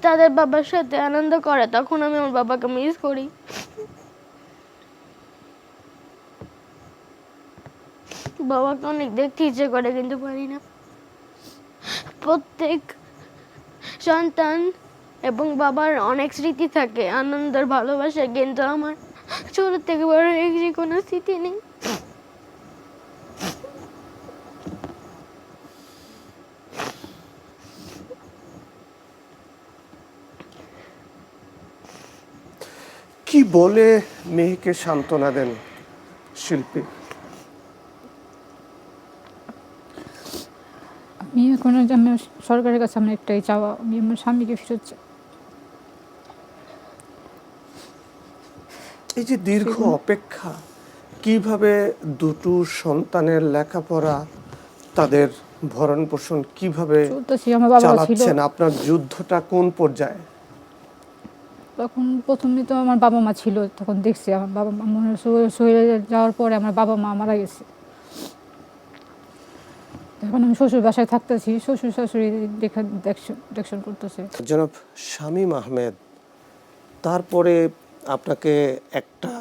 তাদের বাবার সাথে আনন্দ করে তখন আমি আমার বাবাকে মিস করি। বাবাকে অনেক দেখতে ইচ্ছে করে কিন্তু পারি না। প্রত্যেক সন্তান এবং বাবার অনেক স্মৃতি থাকে, আনন্দের, ভালোবাসা, কিন্তু আমার ছোট থেকে বড় হয়ে কোনো স্মৃতি নেই। কি বলে মেয়েকে সান্ত্বনা দেন শিল্পী? আমি এখন আমার সরকারের কাছে আমার একটাই চাওয়া, আমি আমার স্বামীকে ফেরত চাই। এই যে দীর্ঘ অপেক্ষা, কিভাবে দুটো সন্তানের লেখাপড়া, তাদের ভরণ পোষণ কিভাবে চালাচ্ছেন? আপনার যুদ্ধটা কোন পর্যায়ে? তখন প্রথমে তো আমার বাবা মা ছিল, তখন দেখছি আমার বাবা মা মনে শরীরে যাওয়ার পরে আমার বাবা মা মারা গেছে। এখন আমি শ্বশুর বাসায় থাকতেছি, শ্বশুর শাশুড়ি দেখশন করতেছে। জনাব শামীম আহমেদ, তারপরে আপনাকে একটা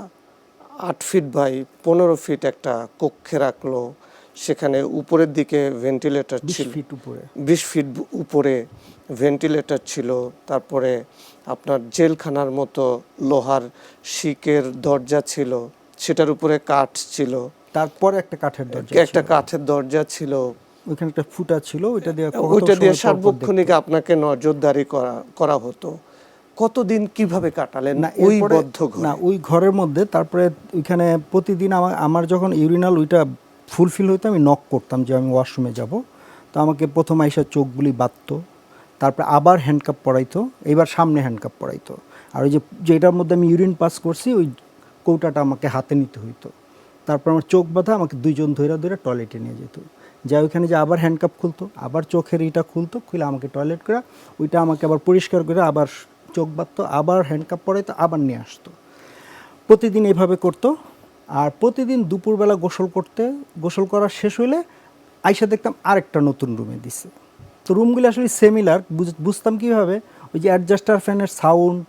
8 ফিট বাই 15 ফিট একটা কক্ষে রাখলো, সেখানে উপরের দিকে ভেন্টিলেটর ছিল, 20 ফিট উপরে ভেন্টিলেটর ছিল। তারপরে আপনার জেলখানার মতো লোহার শিকের দরজা ছিল, সেটার উপরে কাঠ ছিল, তারপরে একটা কাঠের দরজা ছিল, ওইখানে একটা ফুটা ছিল, ওইটা দিয়ে সার্বক্ষণিক আপনাকে নজরদারি করা হতো। কতদিন কিভাবে কাটালেন ওই বদ্ধ ঘরে? না, ওই ঘরের মধ্যে তারপরে ওইখানে প্রতিদিন আমার যখন ইউরিনাল ওইটা ফুলফিল হইতো আমি নক করতাম যে আমি ওয়াশরুমে যাব। তো আমাকে প্রথম আইসা চোখগুলি বাঁধতো, তারপরে আবার হ্যান্ডকাপ পরাইতো, এবার সামনে হ্যান্ডকাপ পরাইতো। আর ওই যেটার মধ্যে আমি ইউরিন পাস করছি ওই কৌটাটা আমাকে হাতে নিতে হইতো। তারপর আমার চোখ বাঁধা, আমাকে দুইজন ধরে ধরে টয়লেটে নিয়ে যেত। যা ওইখানে যে আবার হ্যান্ডকাপ খুলতো, আবার চোখের ইটা খুলতো, খুলে আমাকে টয়লেট করে ওইটা আমাকে আবার পরিষ্কার করে আবার চোখ বাঁধতো, আবার হ্যান্ডকাপ পরাইতো, আবার নিয়ে আসতো। প্রতিদিন এইভাবে করতো। আর প্রতিদিন দুপুরবেলা গোসল করা শেষ হইলে আইসা দেখতাম আরেকটা নতুন রুমে দিছে। তো রুমগুলো আসলে সিমিলার, বুঝতাম কীভাবে, ওই যে অ্যাডজাস্টার ফ্যানের সাউন্ড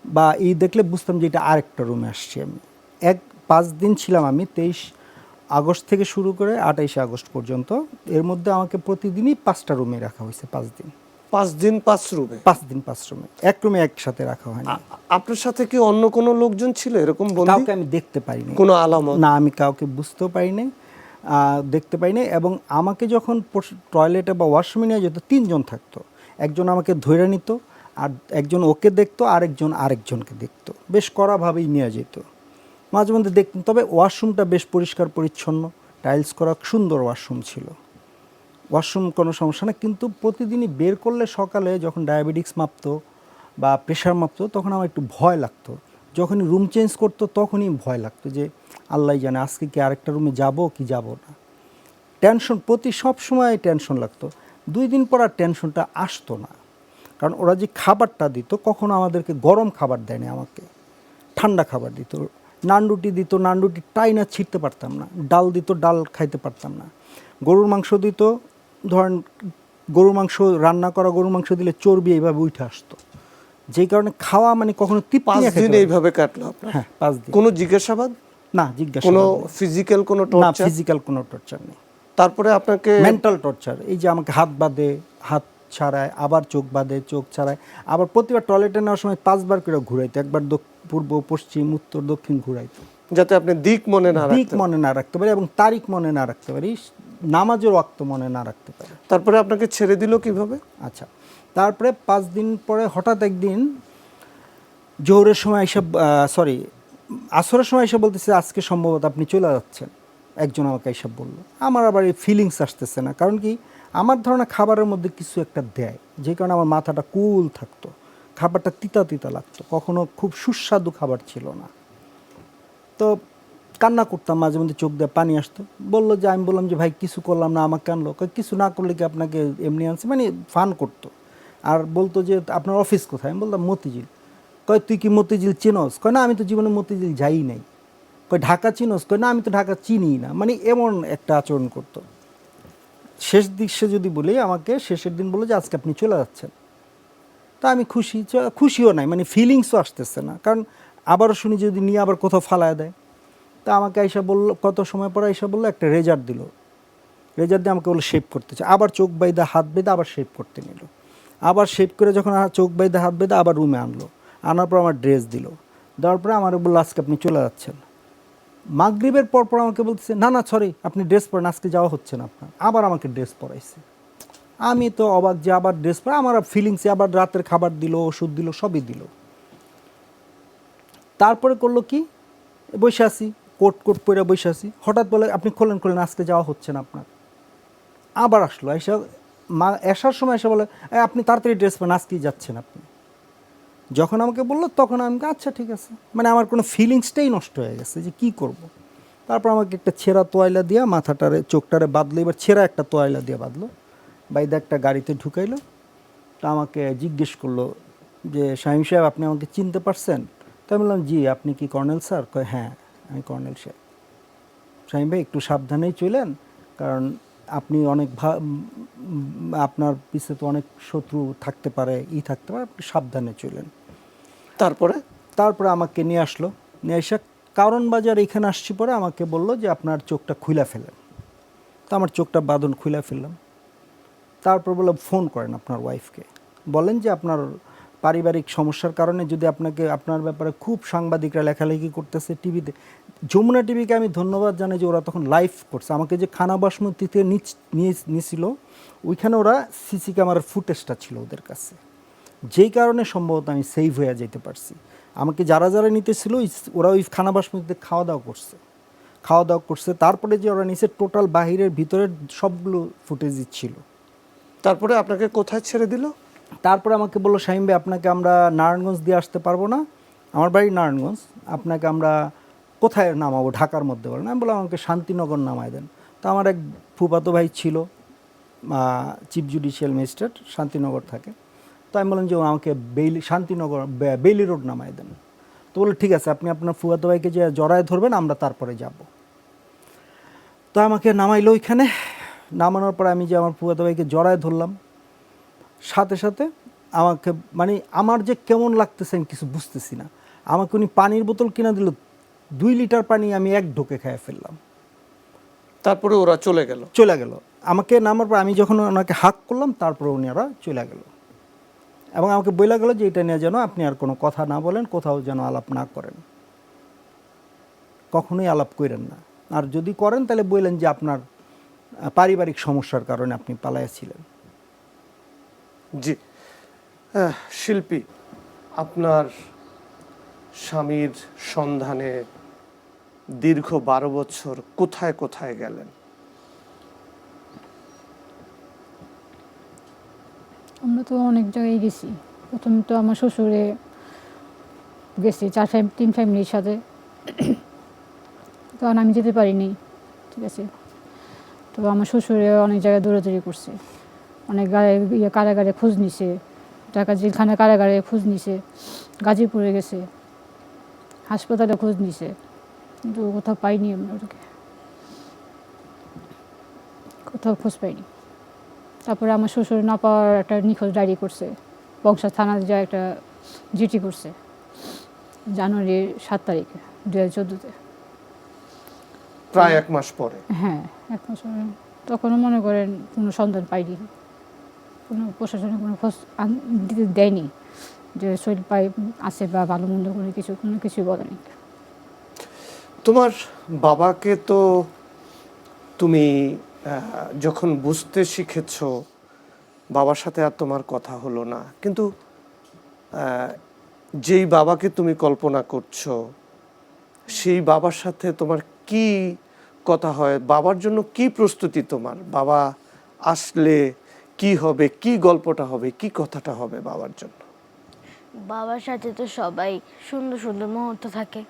বা এই দেখলে বুঝতাম যে এটা আরেকটা রুমে আসছি আমি। 5 দিন ছিলাম আমি, 23 আগস্ট থেকে শুরু করে 28 আগস্ট পর্যন্ত। এর মধ্যে আমাকে প্রতিদিনই 5টা রুমে রাখা হয়েছে। 5 দিন 5 দিন 5 রুমে? 5 দিন 5 রুমে, এক রুমে একসাথে রাখা হয় না। আপনার সাথে কি অন্য কোনো লোকজন ছিল এরকম বন্দী? কাউকে আমি দেখতে পাইনি, কোনো আলামত না, আমি কাউকে বুঝতেও পারিনি, দেখতে পাইনি। এবং আমাকে যখন টয়লেটে বা ওয়াশরুমে নিয়ে যেত 3 জন থাকতো, একজন আমাকে ধরে নিত, আর একজন ওকে দেখতো, আরেকজনকে দেখতো। বেশ কড়াভাবেই নিয়ে যেত। মাঝে মধ্যে দেখতাম, তবে ওয়াশরুমটা বেশ পরিষ্কার পরিচ্ছন্ন, টাইলস করা, সুন্দর ওয়াশরুম ছিল। ওয়াশরুম কোনো সমস্যা না, কিন্তু প্রতিদিনই বের করলে সকালে যখন ডায়াবেটিক্স মাপতো বা প্রেশার মাপতো তখন আমার একটু ভয় লাগতো। যখনই রুম চেঞ্জ করতো তখনই ভয় লাগতো যে আল্লাহ জানে আজকে কি আরেকটা রুমে যাব কি যাব না। টেনশন, সব সময় টেনশন লাগতো। 2 দিন পর আর টেনশনটা আসতো না, কারণ ওরা যে খাবারটা দিত, কখনো আমাদেরকে গরম খাবার দেয়নি, আমাকে ঠান্ডা খাবার দিত। নানরুটি দিত, নানরুটি টাইনা ছিঁড়তে পারতাম না। ডাল দিত, ডাল খাইতে পারতাম না। গরুর মাংস দিত, ধরেন গরুর মাংস, রান্না করা গরুর মাংস দিলে চর্বি এইভাবে উঠে আসতো, যেই কারণে খাওয়া মানে কখনো তৃপ্তি 5 নিয়ে দিন এইভাবে কাটলো আপনার? হ্যাঁ, 5 দিন। কোনো জিজ্ঞাসাবাদ? না, জিজ্ঞাসা কোনো ফিজিক্যাল কোনো না, টর্চার? ফিজিক্যাল কোনো টর্চার নেই। তারপরে আপনাকে মেন্টাল টর্চার, এই যে আমাকে হাত বাঁধে, হাত ছাড়ায়, আবার চোখ বাঁধে, চোখ ছাড়ায়, আবার প্রতিবার টয়লেটে নেওয়ার সময় 5 বার করে ঘুরাইতো, একবার পূর্ব, পশ্চিম, উত্তর, দক্ষিণ ঘুরাইতো, যাতে আপনি দিক মনে না রাখতে পারি এবং তারিখ মনে না রাখতে পারি, নামাজের ওয়াক্ত মনে না রাখতে পারি। তারপরে আপনাকে ছেড়ে দিল কিভাবে? আচ্ছা, তারপরে 5 দিন পরে হঠাৎ একদিন জোহরের সময় এসে, আসরের সময় এসে বলতেছে আজকে সম্ভবত আপনি চলে যাচ্ছেন। একজন আমাকে এসে বলল। আমার আবার এই ফিলিংস আসতেছে না, কারণ কি আমার ধারণা খাবারের মধ্যে কিছু একটা দেয়, যে কারণে আমার মাথাটা কুল থাকতো, খাবারটা তিতা তিতা লাগতো, কখনো খুব সুস্বাদু খাবার ছিল না। তো কান্না করতাম, মাঝে মধ্যে চোখ দিয়ে পানি আসতো। বললো যে, আমি বললাম যে ভাই কিছু করলাম না, আমাকে আনলো। কিছু না করলে কি আপনাকে এমনি আনছে, মানে ফান করতো। আর বলতো যে আপনার অফিস কোথায়? আমি বললাম মতিঝিল। কয় তুই কি মতিঝিল চিনোস? কয় না, আমি তো জীবনে মতিঝিল যাই নাই। কয় ঢাকা চিনোস? কয় না, আমি তো ঢাকা চিনি না। মানে এমন একটা আচরণ করতো। শেষ দৃশ্যে যদি বলি, আমাকে শেষের দিন বললো যে আজকে আপনি চলে যাচ্ছেন। তা আমি খুশিও নাই, মানে ফিলিংসও আসতেছে না, কারণ আবারও শুনি যদি নিয়ে আবার কোথাও ফালায় দেয়। তা আমাকে আইসা বললো, কত সময় পরে আইসা বললো একটা রেজার দিল। রেজার দিয়ে আমাকে বললো শেভ করতে চাই। আবার চোখ বাইদা হাত বেঁধে আবার শেভ করতে নিল। আবার শেভ করে যখন চোখ বাইদা হাত বেঁধে আবার রুমে আনলো। আনার পর আমার ড্রেস দিল। দেওয়ার পরে আমার বললো আজকে আপনি চলে যাচ্ছেন। মাগরিবের পর আমাকে বলতেছে না না সরি, আপনি ড্রেস পরেন, আজকে যাওয়া হচ্ছে না আপনার। আবার আমাকে ড্রেস পরাইছে। আমি তো অবাক যে আবার ড্রেস পরে, আমার ফিলিংসে আবার রাতের খাবার দিল, ওষুধ দিল, সবই দিল। তারপরে করলো কি, বসে আসি, কোট পরে বসে আসি। হঠাৎ বলে আপনি খোলেন, আজকে যাওয়া হচ্ছে না আপনার। আবার আসলো, আসার সময় এসে বলে আপনি তাড়াতাড়ি ড্রেস পরেন, আজকেই যাচ্ছেন আপনি। যখন আমাকে বললো তখন আমি আচ্ছা ঠিক আছে, মানে আমার কোনো ফিলিংসটাই নষ্ট হয়ে গেছে যে কি করব। তারপর আমাকে একটা ছেঁড়া তোয়াইলা দিয়া মাথাটারে চোখটারে বাঁধলো। এবার ছেঁড়া একটা তোয়াইলা দিয়ে বাঁধলো, বাইদা একটা গাড়িতে ঢুকাইলো। তা আমাকে জিজ্ঞেস করলো যে শামীম সাহেব আপনি আমাকে চিনতে পারছেন? তো আমি বললাম জি, আপনি কি কর্নেল স্যার? কয় হ্যাঁ আমি কর্নেল সাহেব। শামীম ভাই একটু সাবধানেই চলেন, কারণ আপনি অনেক আপনার পিছে তো অনেক শত্রু থাকতে পারে, থাকতে পারে, আপনি সাবধানে চলেন। তারপরে আমাকে নিয়ে আসলো, নিয়ে এসে কারণ বাজার এখানে আসছি। পরে আমাকে বললো যে আপনার চোখটা খুলে ফেলেন। তো আমার চোখটা বাঁধন খুলে ফেললাম। তারপর বললাম ফোন করেন আপনার ওয়াইফকে, বলেন যে আপনার পারিবারিক সমস্যার কারণে যদি আপনার ব্যাপারে খুব সাংবাদিকরা লেখালেখি করতেছে টিভিতে। যমুনা টিভিকে আমি ধন্যবাদ জানাই যে ওরা তখন লাইভ করছে। আমাকে যে খানা বাসমতিতে নিয়েছিল, ওইখানে ওরা সিসি ক্যামেরার ফুটেজটা ছিল ওদের কাছে, যেই কারণে সম্ভবত আমি সেভ হয়ে যেতে পারছি। আমাকে যারা নিতেছিল ওরা ওই খানা বাসমতিতে খাওয়া দাওয়া করছে। তারপরে যে ওরা নিচে টোটাল বাহিরের ভিতরের সবগুলো ফুটেজই ছিল। তারপরে আপনাকে কোথায় ছেড়ে দিল? তারপরে আমাকে বললো, শাহিম ভাই আপনাকে আমরা নারায়ণগঞ্জ দিয়ে আসতে পারবো না, আমার বাড়ি নারায়ণগঞ্জ, আপনাকে আমরা কোথায় নামাবো ঢাকার মধ্যে বলেন। আমি বললাম আমাকে শান্তিনগর নামায় দেন। তো আমার এক ফুফাতো ভাই ছিল চিফ জুডিশিয়াল ম্যাজিস্ট্রেট, শান্তিনগর থাকে। তো আমি বললাম যে আমাকে শান্তিনগর বেইলি রোড নামায় দেন। তো বললো ঠিক আছে, আপনি আপনার ফুফাতো ভাইকে যে জড়ায় ধরবেন, আমরা তারপরে যাব। তো আমাকে নামাইলো ওইখানে। নামানোর পর আমি যে আমার ফুফাতো ভাইকে জড়ায় ধরলাম, সাথে সাথে আমাকে মানে আমার যে কেমন লাগতেছে আমি কিছু বুঝতেছি না। আমাকে উনি পানির বোতল কিনা দিল, 2 লিটার পানি আমি এক ঢোকে খেয়ে ফেললাম। তারপরে ওরা চলে গেল? চলে গেল। আমাকে নামার পর আমি যখন ওনাকে হাক করলাম, তারপরে উনি ওরা চলে গেল এবং আমাকে বলে গেল যে এটা নিয়ে যেন আপনি আর কোনো কথা না বলেন, কোথাও যেন আলাপ না করেন, কখনোই আলাপ করেন না। আর যদি করেন তাহলে বললেন যে আপনার পারিবারিক সমস্যার কারণে আপনি পালাইয়াছিলেন। জি। শিল্পী, আপনার স্বামীর সন্ধানে দীর্ঘ 12 বছর কোথায় কোথায় গেলেন? আমরা তো অনেক জায়গায় গেছি। প্রথম তো আমার শ্বশুরে গেছি 3 ফ্যামিলির সাথে, তখন আমি যেতে পারিনি, ঠিক আছে। তো আমার শ্বশুরে অনেক জায়গায় দৌড়াদৌড়ি করছে, অনেক কারাগারে খোঁজ নিছে, ঢাকা জেলখানা কারাগারে খোঁজ নিছে, গাজীপুরে গেছে, হাসপাতালে খোঁজ নিছে, কিন্তু কোথাও পাইনি। আমরা ওটাকে কোথাও খোঁজ পাইনি। তারপরে আমার শ্বশুর না পাওয়ার একটা নিখোঁজ ডায়েরি করছে, বংশা থানায় যা একটা জিটি করছে জানুয়ারির 7 তারিখে 2014-তে, প্রায় 1 মাস পরে। হ্যাঁ 1 মাস পরে। তখনও মনে করেন কোনো সন্ধান পাইনি, কোনো প্রশাসনের কোনো খোঁজ দিতে দেয়নি যে শরীর পাই আছে বা ভালো মন্দ কোনো কিছুই বলেনি। তোমার বাবাকে তো তুমি যখন বুঝতে শিখেছো, বাবার সাথে আর তোমার কথা হলো না, কিন্তু যেই বাবাকে তুমি কল্পনা করছো, সেই বাবার সাথে তোমার কি কথা হয়? বাবার জন্য কি প্রস্তুতি তোমার? বাবা আসলে কি হবে, কি গল্পটা হবে, কি কথাটা হবে বাবার জন্য? বাবার সাথে তো সবাই সুন্দর সুন্দর মুহূর্ত থাকে।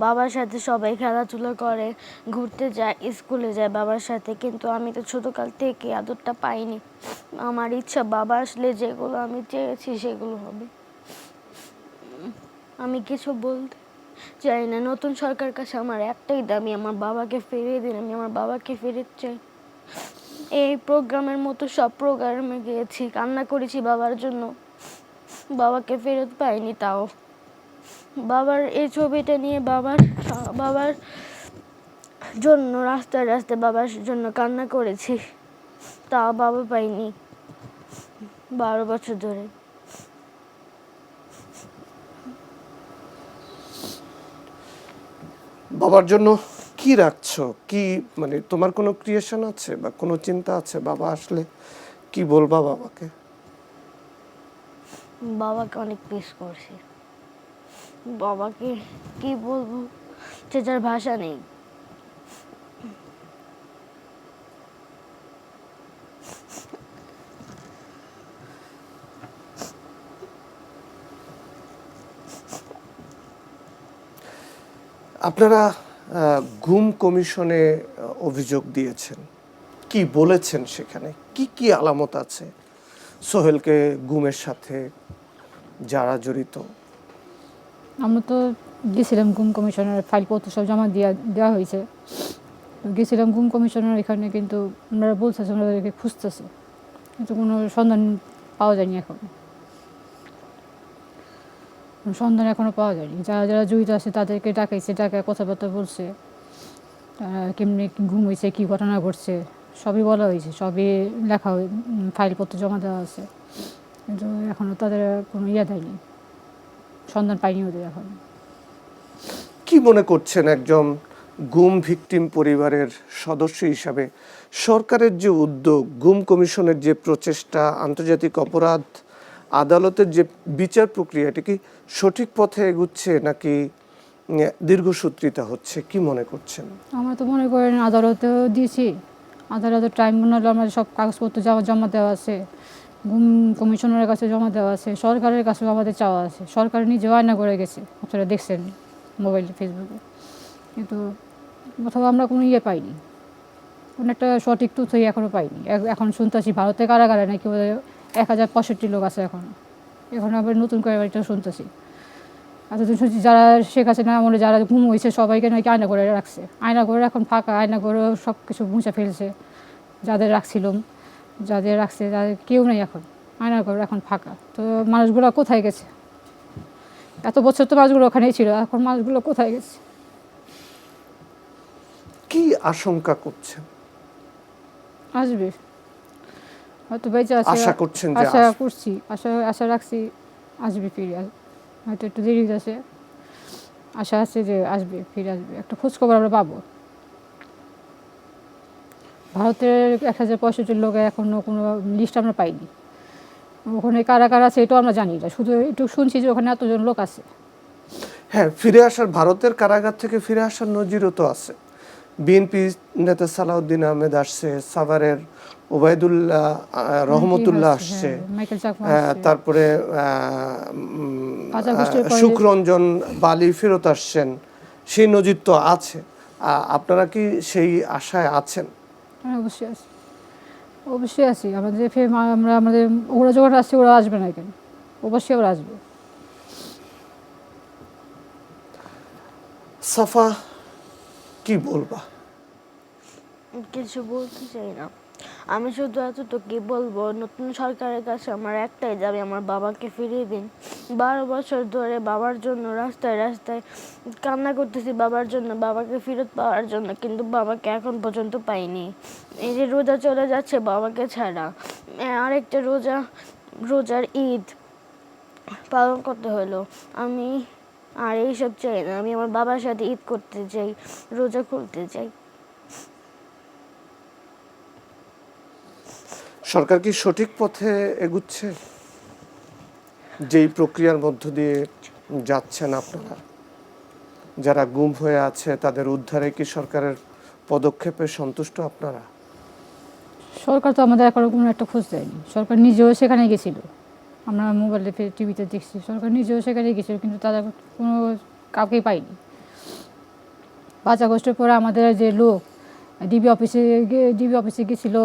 বাবার সাথে সবাই খেলাধুলা করে, ঘুরতে যায়, স্কুলে যায় বাবার সাথে, কিন্তু আমি তো ছোটোকাল থেকে আদরটা পাইনি। আমার ইচ্ছা বাবা আসলে যেগুলো আমি চেয়েছি সেগুলো হবে। আমি কিছু বলতে চাই না। নতুন সরকার কাছে আমার একটাই দাবি, আমার বাবাকে ফিরিয়ে দিন। আমি আমার বাবাকে ফিরে চাই। এই প্রোগ্রামের মতো সব প্রোগ্রামে গিয়েছি, কান্না করেছি বাবার জন্য, বাবাকে ফেরত পাইনি। তাও বাবার এই ছবিটা নিয়ে বাবার জন্য রাস্তায় রাস্তায় বাবার জন্য কান্না করেছি, তাও বাবা পাইনি 12 বছর ধরে। বাবার জন্য কি রাখছো? কি মানে তোমার কোনো ক্রিয়েশন আছে বা কোনো চিন্তা আছে? বাবা আসলে কি বলবা বাবাকে? বাবাকে অনেক মিস করছি। বাবাকে কি বলবো, যে যার ভাষা নেই। আপনারা গুম কমিশনে অভিযোগ দিয়েছেন, কি বলেছেন সেখানে? কি কি আলামত আছে সোহেলকে গুমের সাথে যারা জড়িত? আমরা তো গেছিলাম গুম কমিশনের, ফাইলপত্র সব জমা দেওয়া হয়েছে। গেছিলাম গুম কমিশনের এখানে, কিন্তু ওনারা বলতেছে ওনাদেরকে খুঁজতেছে, কিন্তু কোনো সন্ধান পাওয়া যায়নি। এখন সন্ধান এখনও পাওয়া যায়নি। যারা যারা জড়িত আছে তাদেরকে ডাকাইছে, ডাকায় কথাবার্তা বলছে, কেমনি গুম হয়েছে, কী ঘটনা ঘটছে সবই বলা হয়েছে, সবই লেখা ফাইলপত্র জমা দেওয়া আছে, কিন্তু এখনও তাদের কোনো দেয়নি, সন্ধান পাইনি ওদের এখন। কি মনে করছেন একজন গুম ভিকটিম পরিবারের সদস্য হিসাবে সরকারের যে উদ্যোগ, গুম কমিশনের যে প্রচেষ্টা, আন্তর্জাতিক অপরাধ আদালতের যে বিচার প্রক্রিয়া, এটা কি সঠিক পথে এগুচ্ছে নাকি দীর্ঘসূত্রিতা হচ্ছে? কি মনে করছেন? আমরা তো মনে করেন আদালতেও দিয়েছি, আদালতের টাইম মনে হলো আমার সব কাগজপত্র জমা দেওয়া আছে, গুম কমিশনারের কাছে জমা দেওয়া আছে, সরকারের কাছেও আমাদের চাওয়া আছে। সরকার নিজেও আয়না করে গেছে, আপনারা দেখছেন মোবাইলে ফেসবুকে, কিন্তু অথবা আমরা কোনো ইয়ে পাইনি, কোনো একটা সঠিক তথ্যই এখনও পাইনি। এখন শুনতেছি ভারতের কারাগারে নাকি 1065 লোক আছে এখন আবার নতুন করে এটা শুনতেছি। এতদিন শুনছি যারা শেখ হাসিনা আমলে যারা গুম হয়েছে সবাইকে নাকি আয়না করে রাখছে, আয়না করে এখন ফাঁকা, আয়না করে সব কিছু মুছে ফেলছে। যাদের রাখছে যাদের কেউ নেই এখন, আয়না করে এখন ফাঁকা। তো মানুষগুলো কোথায় গেছে? এত বছর তো মানুষগুলো ওখানেই ছিল, এখন মানুষগুলো কোথায় গেছে? কি আশঙ্কা করছেন? আসবে হয়তো, বেঁচে আছে, আশা করছেন যে আশা করছি, আশা রাখছি আসবে, ফিরে আসবে। হয়তো একটু দেরি আছে, আশা আছে যে আসবে, ফিরে আসবে, একটা খোঁজখবর আমরা পাবো। ভারতের 1065 লোক এখনও কোনো লিস্ট আমরা পাইনি, ওখানে কারা কারা আছে এটাও আমরা জানি না, শুধু একটু শুনছি যে ওখানে এতজন লোক আছে। হ্যাঁ, ফিরে আসার, ভারতের কারাগার থেকে ফিরে আসার নজিরও তো আছে। বিএনপি নেতা সালাউদ্দিন আহমেদ আসছে, সাভারের ওবায়দুল্লাহ রহমতুল্লাহ আসছে, তারপরে সুখরঞ্জন বালি ফেরত আসছেন, সেই নজির তো আছে। আপনারা কি সেই আশায় আছেন? অবশ্যই আছি, অবশ্যই আছি। আমাদের ওরা যখন আসছে ওরা আসবে না কেন? অবশ্যই ওরা আসবে। সাফা, কি বলবা? কিছু বলতে চাই না, আমি শুধু এতটুকুই বলবো, নতুন সরকারের কাছে আমার একটাই দাবি, আমার বাবাকে ফিরিয়ে দিন। 12 বছর ধরে বাবার জন্য রাস্তায় রাস্তায় কান্না করতেছি, বাবার জন্য, বাবাকে ফেরত পাওয়ার জন্য, কিন্তু বাবাকে এখন পর্যন্ত পাইনি। এই যে রোজা চলে যাচ্ছে বাবাকে ছাড়া, আরেকটা রোজার ঈদ পালন করতে হলো। আমি আর এইসব চাই না, আমি আমার বাবার সাথে ঈদ করতে চাই, রোজা করতে চাই। সরকার কি সঠিক পথে এগুচ্ছে? যেই প্রক্রিয়ার মধ্য দিয়ে যাচ্ছেন আপনারা, যারা গুম হয়ে আছে তাদের উদ্ধারে কি সরকারের পদক্ষেপে সন্তুষ্ট আপনারা? সরকার তো আমাদের এখনো কোনো একটা খোঁজ দেয়নি। সরকার নিজেও সেখানে গেছিল, আমরা মোবাইলে টিভিতে দেখছি, সরকার নিজেও সেখানে গেছিল, কিন্তু তারা কোনো কাউকেই পাইনি। 5 আগস্টের পরে আমাদের যে লোক ডিবি অফিসে গেছিলো,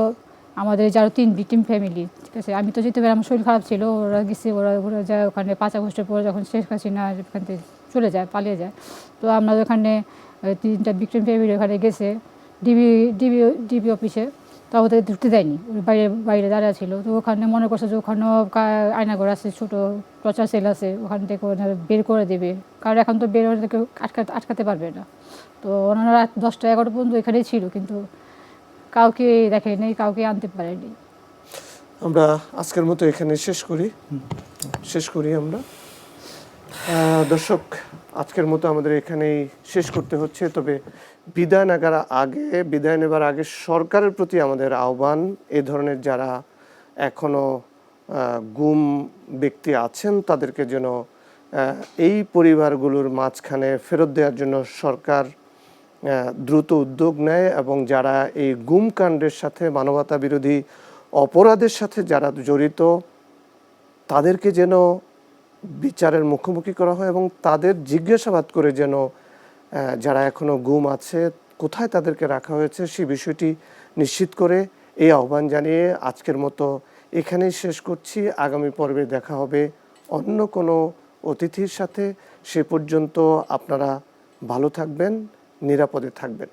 আমাদের যারা 3 ভিকটিম ফ্যামিলি, ঠিক আছে, আমি তো যেতে পারি, আমার শরীর খারাপ ছিল, ওরা গেছে, ওরা যায় ওখানে 5 আগস্টের পরে যখন শেখ হাসিনা ওখান থেকে চলে যায়, পালিয়ে যায়, তো আমরা ওখানে 3টা ভিকটিম ফ্যামিলি ওখানে গেছে ডিবি অফিসে, তো ওদের ঢুকতে দেয়নি, বাইরে দাঁড়া ছিল। তো ওখানে মনে করছে যে ওখানেও আয়নাঘর আছে, ছোটো টর্চার সেল আছে, ওখান থেকে ওনারা বের করে দেবে, কারণ এখন তো বের হলে কেউ আটকাতে পারবে না। তো ওনারা রাত 10টা 11টা পর্যন্ত এখানেই ছিল, কিন্তু কাউকে দেখেনি, কাউকে আনতে পারেনি। আমরা আজকের মতো এখানে শেষ করি আমরা। দর্শক, আজকের মতো আমাদের এখানেই শেষ করতে হচ্ছে। তবে বিদায় নেবার আগে সরকারের প্রতি আমাদের আহ্বান, এ ধরনের যারা এখনো গুম ব্যক্তি আছেন তাদেরকে যেন এই পরিবারগুলোর মাঝখানে ফেরত দেওয়ার জন্য সরকার দ্রুত উদ্যোগ নেয়, এবং যারা এই গুম কাণ্ডের সাথে, মানবতা বিরোধী অপরাধের সাথে যারা জড়িত, তাদেরকে যেন বিচারের মুখোমুখি করা হয়, এবং তাদের জিজ্ঞাসাবাদ করে যেন যারা এখনো গুম আছে কোথায় তাদেরকে রাখা হয়েছে সেই বিষয়টি নিশ্চিত করে, এই আহ্বান জানিয়ে আজকের মতো এখানেই শেষ করছি। আগামী পর্বে দেখা হবে অন্য কোনো অতিথির সাথে। সে পর্যন্ত আপনারা ভালো থাকবেন, নিরাপদে থাকবেন।